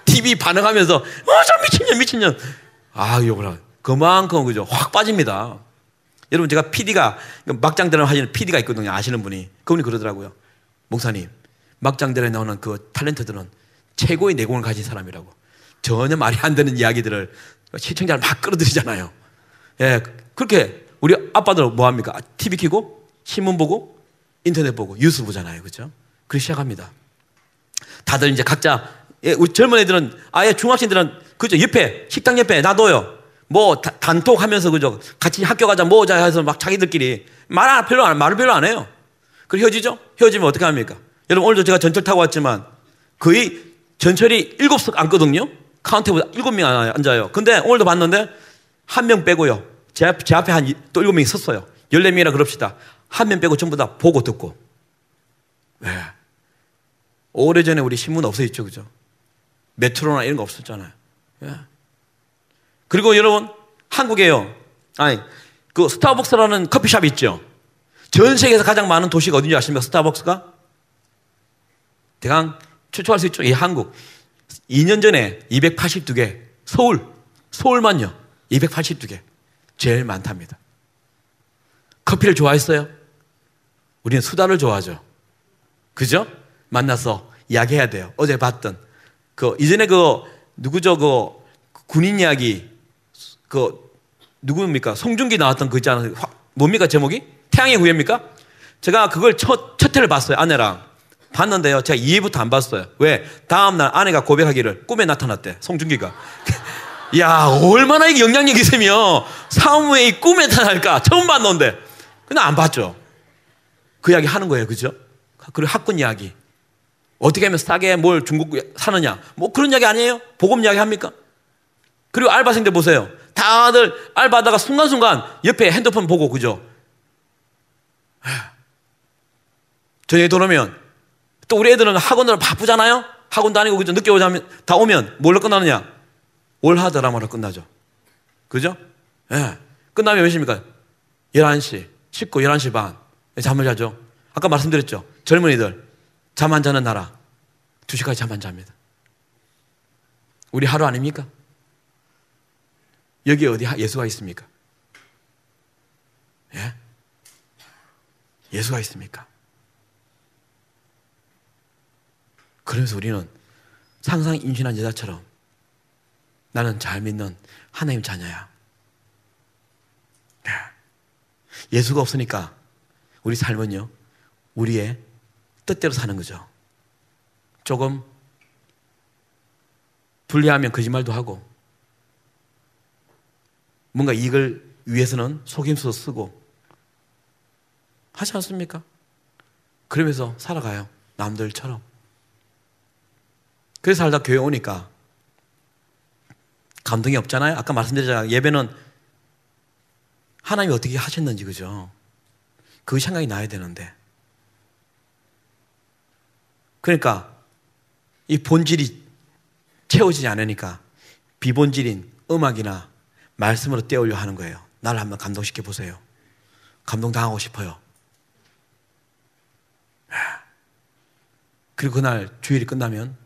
TV 반응하면서 저 미친년. 욕을 하고. 그만큼 그죠. 확 빠집니다. 여러분 제가 PD가 막장 드라마 하시는 PD가 있거든요. 아시는 분이. 그분이 그러더라고요. 목사님, 막장들에 나오는 그 탤런트들은 최고의 내공을 가진 사람이라고. 전혀 말이 안 되는 이야기들을 시청자를 막 끌어들이잖아요. 예, 그렇게 우리 아빠들 뭐 합니까? TV 켜고 신문 보고 인터넷 보고 뉴스 보잖아요. 그렇죠? 그렇게 시작합니다. 다들 이제 각자, 예, 우리 젊은 애들은 아예 중학생들은 그죠? 옆에 식당 옆에 놔둬요. 뭐 단톡하면서 그죠? 같이 학교 가자 모자 해서 막 자기들끼리 말을 별로 안 해요. 그리고 헤어지죠? 헤어지면 어떻게 합니까? 여러분 오늘도 제가 전철 타고 왔지만 거의 전철이 7석 앉거든요. 카운터보다 7명 앉아요. 근데 오늘도 봤는데 한 명 빼고요. 제 앞에 또 7명이 섰어요. 14명이라 그럽시다. 한 명 빼고 전부 다 보고 듣고. 왜? 오래전에 우리 신문 없어졌죠. 그죠? 메트로나 이런 거 없었잖아요. 예. 그리고 여러분, 한국에요. 그 스타벅스라는 커피숍 있죠? 전 세계에서 가장 많은 도시가 어딘지 아십니까? 스타벅스가? 대강 추측할 수 있죠? 이 한국. 2년 전에 282개. 서울만요. 282개. 제일 많답니다. 커피를 좋아했어요? 우리는 수다를 좋아하죠. 그죠? 만나서 이야기해야 돼요. 어제 봤던 이전에 누구죠? 군인 이야기 누구입니까? 송중기 나왔던 그 있잖아요. 뭡니까 제목이? 태양의 후예입니까? 제가 그걸 첫 회를 봤어요. 아내랑 봤는데요. 제가 2회부터 안 봤어요. 왜? 다음날 아내가 고백하기를 꿈에 나타났대. 송중기가. 야, 얼마나 이게 영향력이 있으며 사무의 꿈에 나타날까? 처음 봤는데. 근데 안 봤죠. 그 이야기 하는 거예요. 그죠? 그리고 학군 이야기. 어떻게 하면 싸게 뭘 중국 사느냐. 뭐 그런 이야기 아니에요? 복음 이야기 합니까? 그리고 알바생들 보세요. 다들 알바하다가 순간순간 옆에 핸드폰 보고, 그죠? 저녁에 돌아오면 또 우리 애들은 학원으로 바쁘잖아요? 학원 다니고, 그죠? 늦게 다 오면 뭘로 끝나느냐? 월화 드라마로 끝나죠. 그죠? 예. 끝나면 몇 시입니까? 11시, 11시 반. 잠을 자죠. 아까 말씀드렸죠. 젊은이들, 잠 안 자는 나라. 2시까지 잠 안 잡니다. 우리 하루 아닙니까? 여기 어디 예수가 있습니까? 예? 예수가 있습니까? 그래서 우리는 상상 임신한 여자처럼 나는 잘 믿는 하나님 자녀야. 예. 예수가 없으니까 우리 삶은요, 우리의 뜻대로 사는 거죠. 조금 불리하면 거짓말도 하고, 뭔가 이익을 위해서는 속임수 쓰고 하지 않습니까? 그러면서 살아가요. 남들처럼. 그래서 살다 교회 오니까 감동이 없잖아요. 아까 말씀드렸잖아요. 예배는 하나님이 어떻게 하셨는지, 그죠? 그 생각이 나야 되는데. 그러니까 이 본질이 채워지지 않으니까 비본질인 음악이나 말씀으로 떼우려 하는 거예요. 나를 한번 감동시켜 보세요. 감동당하고 싶어요. 그리고 그날 주일이 끝나면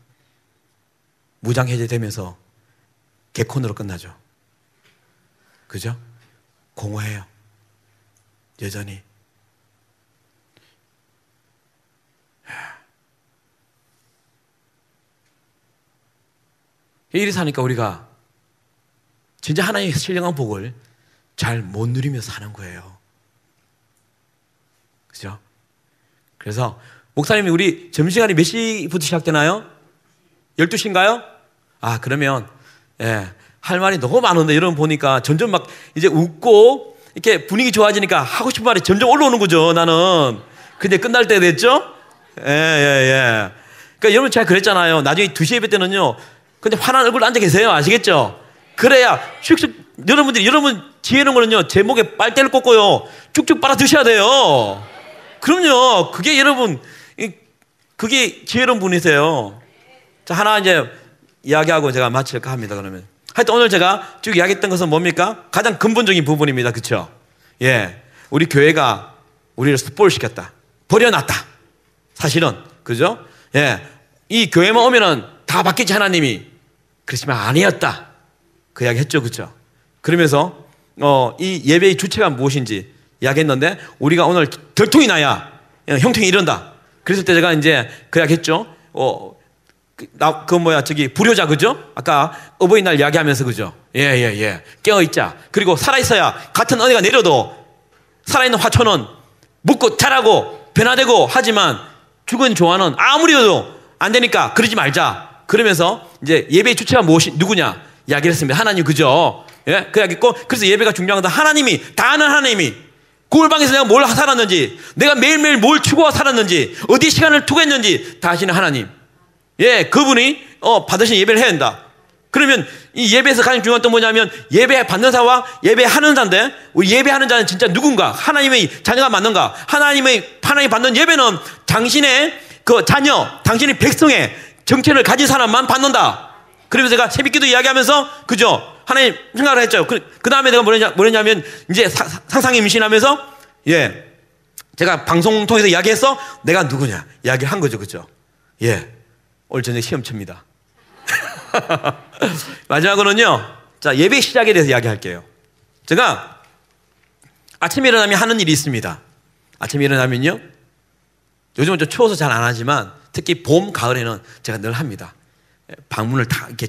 무장 해제되면서 개콘으로 끝나죠. 그죠? 공허해요. 여전히. 이리 사니까 우리가 진짜 하나님의 신령한 복을 잘 못 누리면서 사는 거예요. 그죠? 그래서 목사님이 우리 점심시간이 몇 시부터 시작되나요? 12시인가요? 아, 그러면 할 말이 너무 많은데 여러분 보니까 점점 막 이제 웃고 이렇게 분위기 좋아지니까 하고 싶은 말이 점점 올라오는 거죠, 나는. 근데 끝날 때 됐죠? 그러니까 여러분 제가 그랬잖아요. 나중에 2시 예배 때는요, 근데 화난 얼굴로 앉아 계세요. 아시겠죠? 그래야 슉슉 여러분 지혜로운 거는요, 제목에 빨대를 꽂고요 쭉쭉 빨아 드셔야 돼요. 그럼요. 그게 여러분, 그게 지혜로운 분이세요. 자, 하나 이제 이야기하고 제가 마칠까 합니다. 그러면 하여튼 오늘 제가 쭉 이야기했던 것은 뭡니까? 가장 근본적인 부분입니다. 그렇죠? 예, 우리 교회가 우리를 스포일시켰다, 버려놨다. 사실은 그죠? 예, 이 교회만 오면은 다 바뀌지 하나님이. 그렇지만 아니었다. 그 이야기 했죠. 그렇죠? 그러면서 이 예배의 주체가 무엇인지 이야기했는데, 우리가 오늘 결통이 나야 형통이 이른다. 그랬을 때 제가 이제 그 이야기했죠. 불효자, 그죠? 아까 어버이날 이야기하면서, 그죠? 예. 깨어있자. 그리고 살아있어야 같은 은혜가 내려도 살아있는 화초는 묻고 자라고 변화되고 하지만 죽은 조화는 아무리 해도 안 되니까 그러지 말자. 그러면서 이제 예배의 주체가 누구냐? 이야기를 했습니다. 하나님, 그죠? 예? 그 이야기 했고, 그래서 예배가 중요한 건 하나님이, 다 아는 하나님이, 골방에서 내가 뭘 살았는지, 내가 매일매일 뭘 추구하고 살았는지, 어디에 시간을 투구했는지 다 아시는 하나님. 예, 그분이 받으신 예배를 해야 된다. 그러면 이 예배에서 가장 중요한 건 뭐냐면 예배 받는 자와 예배하는 자인데, 우리 예배하는 자는 진짜 누군가? 하나님의 자녀가 맞는가? 하나님이 받는 예배는 당신의 그 자녀, 당신의 백성의 정체를 가진 사람만 받는다. 그래서 제가 새벽기도 이야기하면서, 그죠? 하나님 생각을 했죠. 그 다음에 내가 뭐랬냐면 이제 상상이 임신하면서, 예, 제가 방송 통해서 이야기해서 내가 누구냐 이야기를 한 거죠. 그죠? 예. 오늘 저녁 시험칩니다. 마지막으로는요, 자, 예배 시작에 대해서 이야기할게요. 제가 아침에 일어나면 하는 일이 있습니다. 아침에 일어나면요, 요즘은 좀 추워서 잘 안 하지만 특히 봄, 가을에는 제가 늘 합니다. 방문을 다 이렇게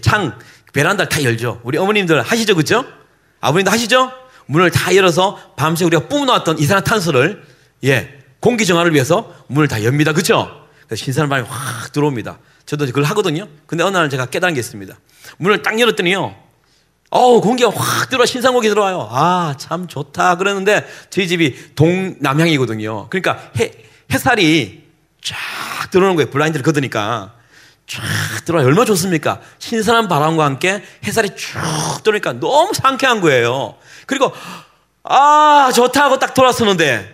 베란다를 다 열죠. 우리 어머님들 하시죠, 그죠? 아버님도 하시죠? 문을 다 열어서 밤새 우리가 뿜어놨던 이산화탄소를, 예, 공기 정화를 위해서 문을 다 엽니다, 그죠? 그래서 신선한 바람이 확 들어옵니다. 저도 그걸 하거든요. 근데 어느 날 제가 깨달은 게 있습니다. 문을 딱 열었더니요, 공기가 확 들어와, 신선 공기 들어와요. 아, 참 좋다. 그러는데 저희 집이 동남향이거든요. 그러니까 햇살이 쫙 들어오는 거예요. 블라인드를 걷으니까 쫙 들어와요. 얼마나 좋습니까? 신선한 바람과 함께 햇살이 쭉 들어오니까 너무 상쾌한 거예요. 그리고 좋다 하고 딱 돌아섰는데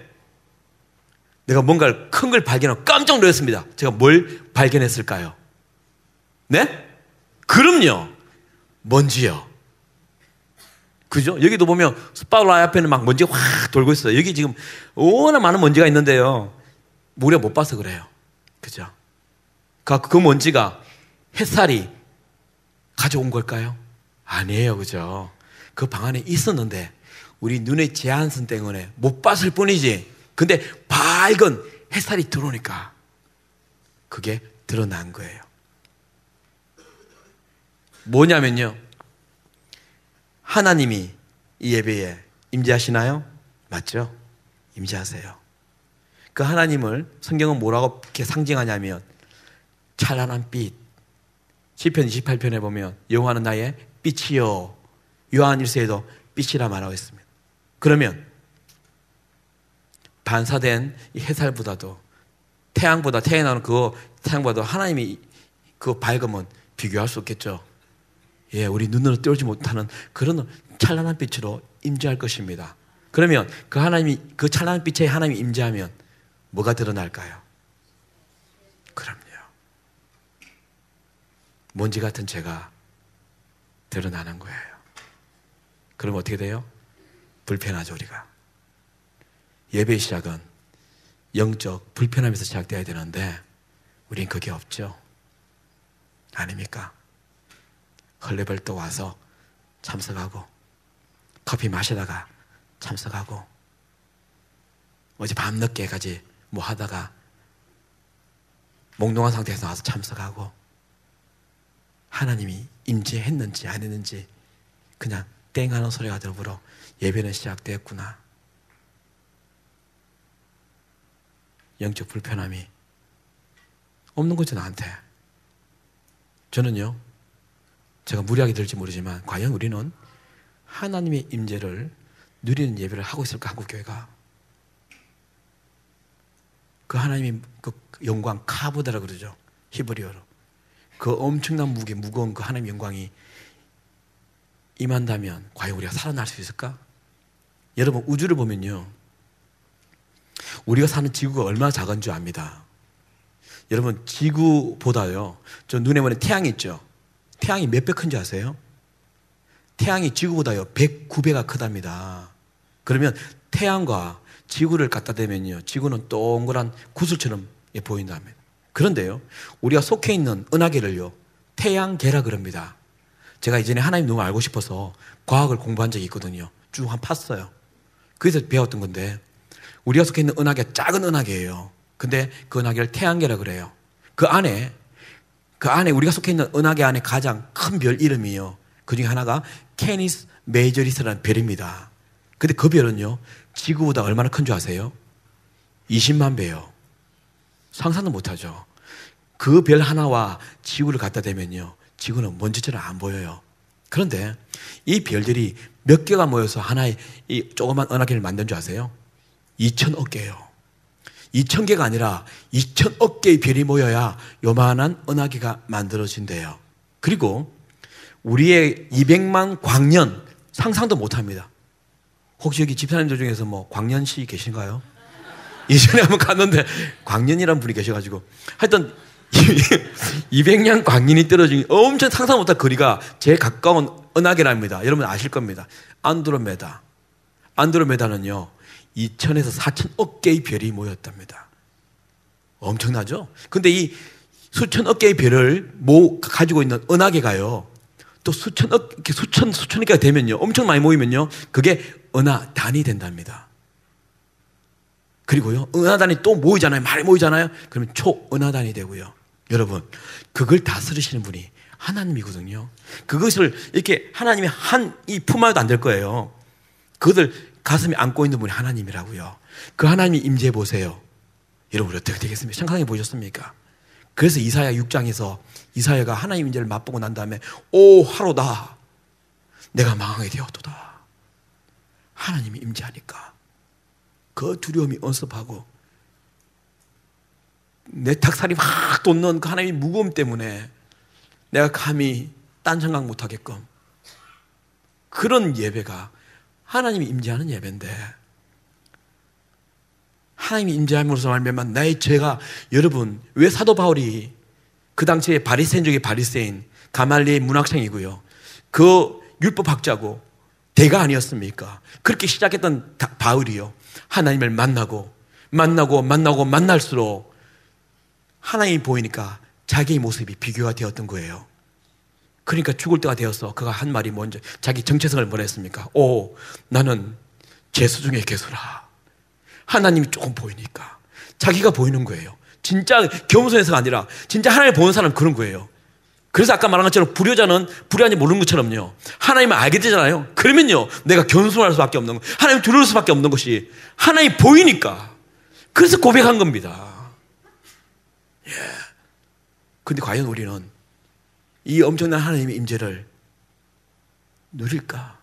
내가 뭔가를 큰 걸 발견하고 깜짝 놀랐습니다. 제가 뭘 발견했을까요? 네? 그럼요, 먼지요. 그죠? 여기도 보면 스파울라이 앞에는 막 먼지가 확 돌고 있어요. 여기 지금 워낙 많은 먼지가 있는데요, 우리가 못 봐서 그래요. 그죠? 그 먼지가 햇살이 가져온 걸까요? 아니에요. 그죠? 그 방 안에 있었는데 우리 눈의 제한성 때문에 못 봤을 뿐이지. 근데 밝은 햇살이 들어오니까 그게 드러난 거예요. 뭐냐면요, 하나님이 이 예배에 임재하시나요? 맞죠? 임재하세요. 그 하나님을 성경은 뭐라고 이렇게 상징하냐면 찬란한 빛. 시편 28편에 보면 여호와는 나의 빛이요, 요한 1서에도 빛이라 말하고 있습니다. 그러면 반사된 이 햇살보다도, 태양보다, 태양에 나오는 그 태양보다도 하나님이 그 밝음은 비교할 수 없겠죠. 예, 우리 눈으로 떼오지 못하는 그런 찬란한 빛으로 임재할 것입니다. 그러면 그 하나님이, 그 찬란한 빛에 하나님이 임재하면 뭐가 드러날까요? 그럼요, 먼지 같은 죄가 드러나는 거예요. 그럼 어떻게 돼요? 불편하죠. 우리가 예배의 시작은 영적 불편함에서 시작돼야 되는데 우린 그게 없죠. 아닙니까? 헐레벌떡 와서 참석하고, 커피 마시다가 참석하고, 어제 밤늦게까지 뭐 하다가 몽롱한 상태에서 와서 참석하고, 하나님이 임재했는지 안 했는지 그냥 땡 하는 소리가 들어보러 예배는 시작되었구나. 영적 불편함이 없는 거죠, 나한테. 저는요, 제가 무리하게 들을지 모르지만 과연 우리는 하나님의 임재를 누리는 예배를 하고 있을까? 한국교회가 그 하나님의 그 영광, 카보다라고 그러죠, 히브리어로. 그 엄청난 무거운 그 하나님의 영광이 임한다면 과연 우리가 살아날 수 있을까? 여러분, 우주를 보면요, 우리가 사는 지구가 얼마나 작은 줄 압니다. 여러분, 지구보다요, 저 눈에 보는 태양이 있죠? 태양이 몇 배 큰지 아세요? 태양이 지구보다요 109배가 크답니다. 그러면 태양과 지구를 갖다 대면요, 지구는 동그란 구슬처럼 보인답니다. 그런데요, 우리가 속해 있는 은하계를요 태양계라 그럽니다. 제가 이전에 하나님 너무 알고 싶어서 과학을 공부한 적이 있거든요. 쭉 한 팠어요. 그래서 배웠던 건데, 우리가 속해 있는 은하계 작은 은하계예요. 근데 그 은하계를 태양계라 그래요. 그 안에 우리가 속해 있는 은하계 안에 가장 큰 별 이름이요. 그 중에 하나가 캐니스 메이저리스라는 별입니다. 근데 그 별은요, 지구보다 얼마나 큰 줄 아세요? 20만 배요. 상상도 못하죠. 그 별 하나와 지구를 갖다 대면요, 지구는 먼지처럼 안 보여요. 그런데 이 별들이 몇 개가 모여서 하나의 이 조그만 은하계를 만든 줄 아세요? 2천억 개요. 2,000개가 아니라 2천억 개의 별이 모여야 요만한 은하계가 만들어진대요. 그리고 우리의 200만 광년 상상도 못합니다. 혹시 여기 집사님들 중에서 뭐 광년시 계신가요? 예전에 한번 갔는데 광년이라는 분이 계셔가지고 하여튼 200년 광년이 떨어진 엄청 상상 못할 거리가 제일 가까운 은하계랍니다. 여러분 아실 겁니다. 안드로메다는요 2천에서 4천억 개의 별이 모였답니다. 엄청나죠? 근데 이 수천억 개의 별을 가지고 있는 은하계가요, 또 수천억 개가 되면요, 엄청 많이 모이면요, 그게 은하단이 된답니다. 그리고요, 은하단이 또 모이잖아요. 많이 모이잖아요. 그러면 초은하단이 되고요. 여러분, 그걸 다스리시는 분이 하나님이거든요. 그것을 이렇게 하나님이 이 품어도 안 될 거예요. 그것을 가슴에 안고 있는 분이 하나님이라고요. 그 하나님이 임재해 보세요. 여러분 어떻게 되겠습니까? 생각해 보셨습니까? 그래서 이사야 6장에서 이사야가 하나님 임재를 맛보고 난 다음에 오 하로다 내가 망하게 되었도다. 하나님이 임재하니까 그 두려움이 언습하고 내 닭살이 막 돋는 그 하나님의 무거움 때문에 내가 감히 딴 생각 못하게끔, 그런 예배가 하나님이 임재하는 예배인데, 하나님이 임재함으로써 말미암아 나의 죄가, 여러분 왜 사도 바울이 그 당시에 바리새인 중에 바리새인 가말리의 문학생이고요, 그 율법학자고 대가 아니었습니까? 그렇게 시작했던 바울이요, 하나님을 만날수록 하나님이 보이니까 자기의 모습이 비교가 되었던 거예요. 그러니까 죽을 때가 되어서 그가 한 말이 먼저 자기 정체성을 뭐라 했습니까? 오, 나는 죄수 중에 괴수라. 하나님이 조금 보이니까 자기가 보이는 거예요. 진짜 겸손해서가 아니라 진짜 하나님을 보는 사람은 그런 거예요. 그래서 아까 말한 것처럼 불효자는 불효한지 모르는 것처럼요, 하나님을 알게 되잖아요. 그러면요 내가 겸손할 수밖에 없는 거, 하나님 두려울 수밖에 없는 것이 하나님이 보이니까. 그래서 고백한 겁니다. 예. 근데 과연 우리는 이 엄청난 하나님의 임재를 누릴까?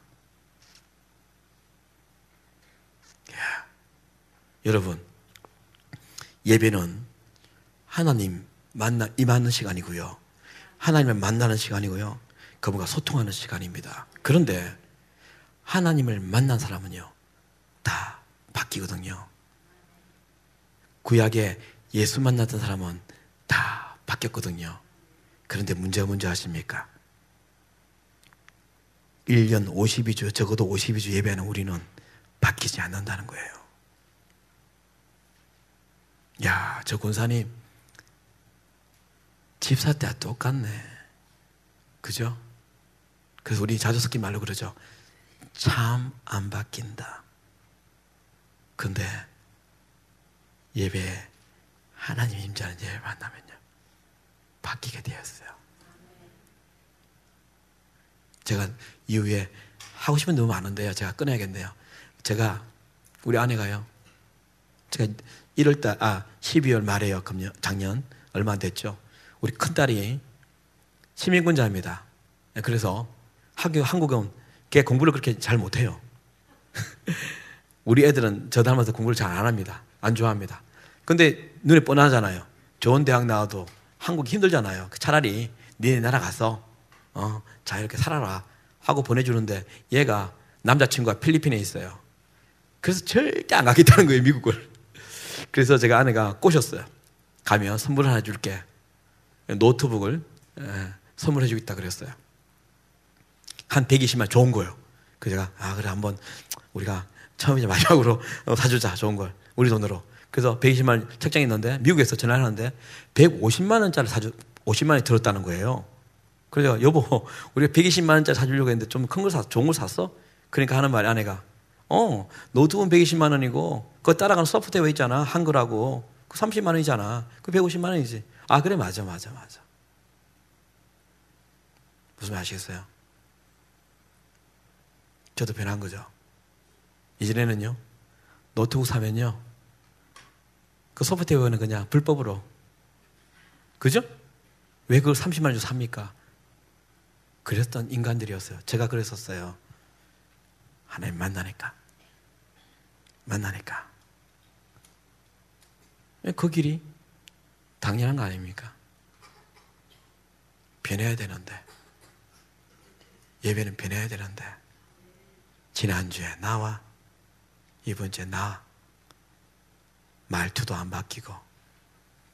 예. 여러분, 예배는 하나님 임하는 시간이고요, 하나님을 만나는 시간이고요, 그분과 소통하는 시간입니다. 그런데 하나님을 만난 사람은요 다 바뀌거든요. 구약에 예수 만났던 사람은 다 바뀌었거든요. 그런데 문제가 뭔지 아십니까? 1년 52주, 적어도 52주 예배하는 우리는 바뀌지 않는다는 거예요. 야, 저 권사님 집사 때와 똑같네. 그죠? 그래서 우리 자주 섞인 말로 그러죠. 참 안 바뀐다. 근데 예배에 하나님 임재하는 예배 만나면요 바뀌게 되었어요. 제가 이후에 하고 싶은 게 너무 많은데요, 제가 끊어야겠네요. 우리 아내가요, 제가 12월 말에요, 작년 얼마 안 됐죠. 우리 큰딸이 시민군자입니다. 그래서 한국은 걔 공부를 그렇게 잘 못해요. 우리 애들은 저 닮아서 공부를 잘 안 합니다. 안 좋아합니다. 근데 눈에 뻔하잖아요. 좋은 대학 나와도 한국이 힘들잖아요. 차라리 니네 나라 가서 자 이렇게 살아라 하고 보내주는데, 얘가 남자친구가 필리핀에 있어요. 그래서 절대 안 가겠다는 거예요, 미국을. 그래서 제가 아내가 꼬셨어요. 가면 선물 하나 줄게. 노트북을 선물해 주겠다 그랬어요. 한 120만 좋은 거예요. 그래서 제가 그래 한번 우리가 처음이자 마지막으로 사주자, 좋은 걸 우리 돈으로. 그래서 120만 책장에 있는데 미국에서 전화를 하는데 150만 원짜리 50만 원이 들었다는 거예요. 그래서 여보 우리가 120만 원짜리 사주려고 했는데 좀 큰 걸 좋은 걸 샀어? 그러니까 하는 말이 아내가 노트북은 120만 원이고 그거 따라가는 소프트웨어 있잖아, 한글하고 그 30만 원이잖아. 그 150만 원이지. 아, 그래, 맞아. 무슨 말 아시겠어요? 저도 변한 거죠. 이전에는요, 노트북 사면요, 그 소프트웨어는 그냥 불법으로. 그죠? 왜 그걸 30만 원 주고 삽니까? 그랬던 인간들이었어요. 제가 그랬었어요. 하나님 만나니까. 그 길이 당연한 거 아닙니까? 변해야 되는데, 예배는 변해야 되는데, 지난주에 나와, 이번 주에 나, 말투도 안 바뀌고,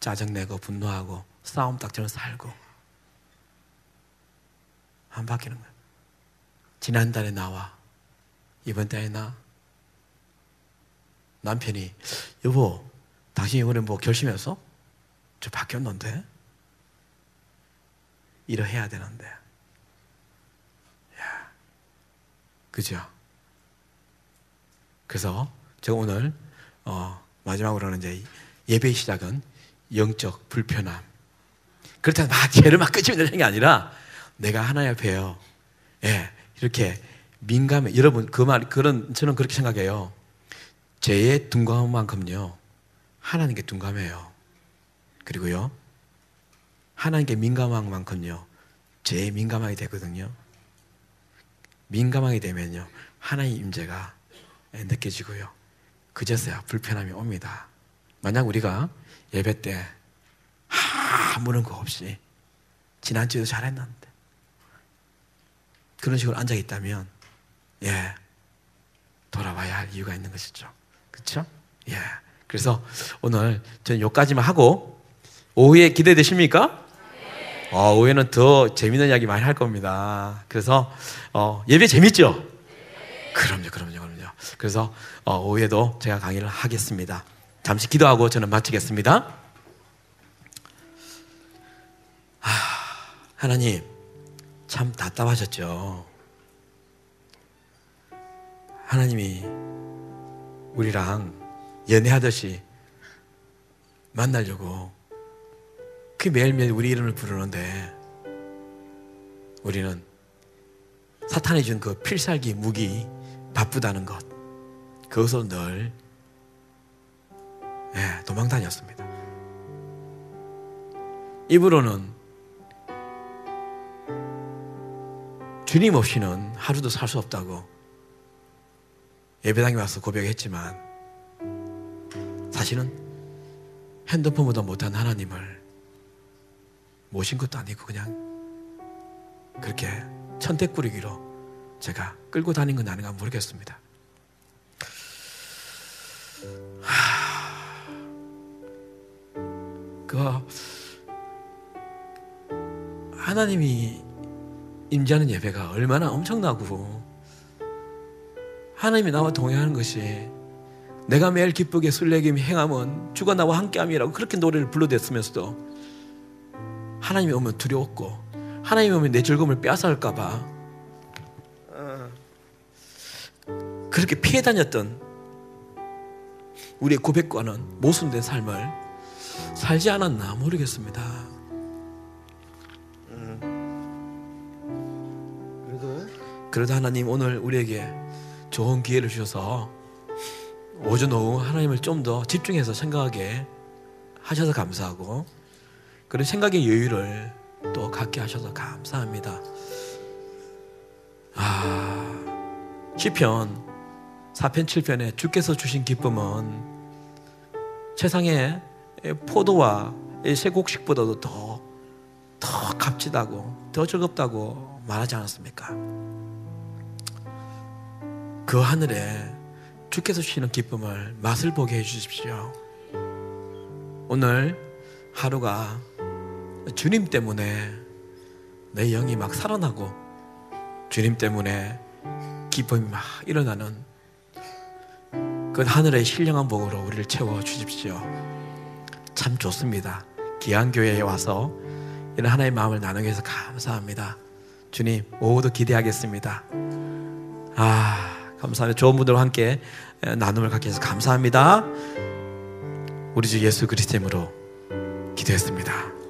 짜증내고 분노하고 싸움닭처럼 살고 안 바뀌는 거예요. 지난달에 나와, 이번 달에 나. 남편이, 여보, 당신 이번에 뭐 결심했어? 저 바뀌었는데? 이러해야 되는데. 야, 그죠? 그래서 제가 오늘 마지막으로는 이제 예배의 시작은 영적 불편함. 그렇다고 막 죄를 막 끄집어내는 게 아니라 내가 하나님 앞에요. 예, 이렇게 민감해. 여러분 저는 그렇게 생각해요. 죄의 둔감함만큼요 하나님께 둔감해요. 그리고요 하나님께 민감한 만큼요 죄에 민감하게 되거든요. 민감하게 되면요 하나님의 임재가 느껴지고요 그제서야 불편함이 옵니다. 만약 우리가 예배 때 아무런 거 없이 지난주에도 잘했는데 그런 식으로 앉아있다면 돌아와야 할 이유가 있는 것이죠. 그렇죠? 그래서 오늘 저는 여기까지만 하고 오후에 기대되십니까? 오후에는 더 재밌는 이야기 많이 할 겁니다. 그래서 예배 재밌죠? 그럼요. 그래서 오후에도 제가 강의를 하겠습니다. 잠시 기도하고 저는 마치겠습니다. 하나님 참 답답하셨죠? 하나님이 우리랑 연애하듯이 만나려고 그 매일매일 우리 이름을 부르는데 우리는 사탄이 준 그 필살기 무기 바쁘다는 것 그것으로 늘 도망 다녔습니다. 입으로는 주님 없이는 하루도 살 수 없다고 예배당에 와서 고백했지만 사실은 핸드폰보다 못한 하나님을 모신 것도 아니고 그냥 그렇게 천대꾸리기로 제가 끌고 다닌 건 아닌가 모르겠습니다. 하나님이 임재하는 예배가 얼마나 엄청나고 하나님이 나와 동행하는 것이 내가 매일 기쁘게 술래김 행함은 주가 나와 함께함이라고 그렇게 노래를 불러댔으면서도 하나님이 오면 두려웠고 하나님이 오면 내 즐거움을 빼앗아갈까 봐 그렇게 피해 다녔던 우리의 고백과는 모순된 삶을 살지 않았나 모르겠습니다. 그래도 하나님 오늘 우리에게 좋은 기회를 주셔서 오전 오후 하나님을 좀 더 집중해서 생각하게 하셔서 감사하고 그런 생각의 여유를 또 갖게 하셔서 감사합니다. 시편 4편 7편에 주께서 주신 기쁨은 세상의 포도와 쇠곡식보다도 더 값지다고 더 즐겁다고 말하지 않았습니까? 그 하늘에 주께서 주시는 기쁨을 맛을 보게 해주십시오. 오늘 하루가 주님 때문에 내 영이 막 살아나고 주님 때문에 기쁨이 막 일어나는 그 하늘의 신령한 복으로 우리를 채워주십시오. 참 좋습니다. 기안교회에 와서 이런 하나의 마음을 나누게 해서 감사합니다. 주님 오후도 기대하겠습니다. 감사합니다. 좋은 분들과 함께 나눔을 갖게 해서 감사합니다. 우리 주 예수 그리스도 이름으로 기도했습니다.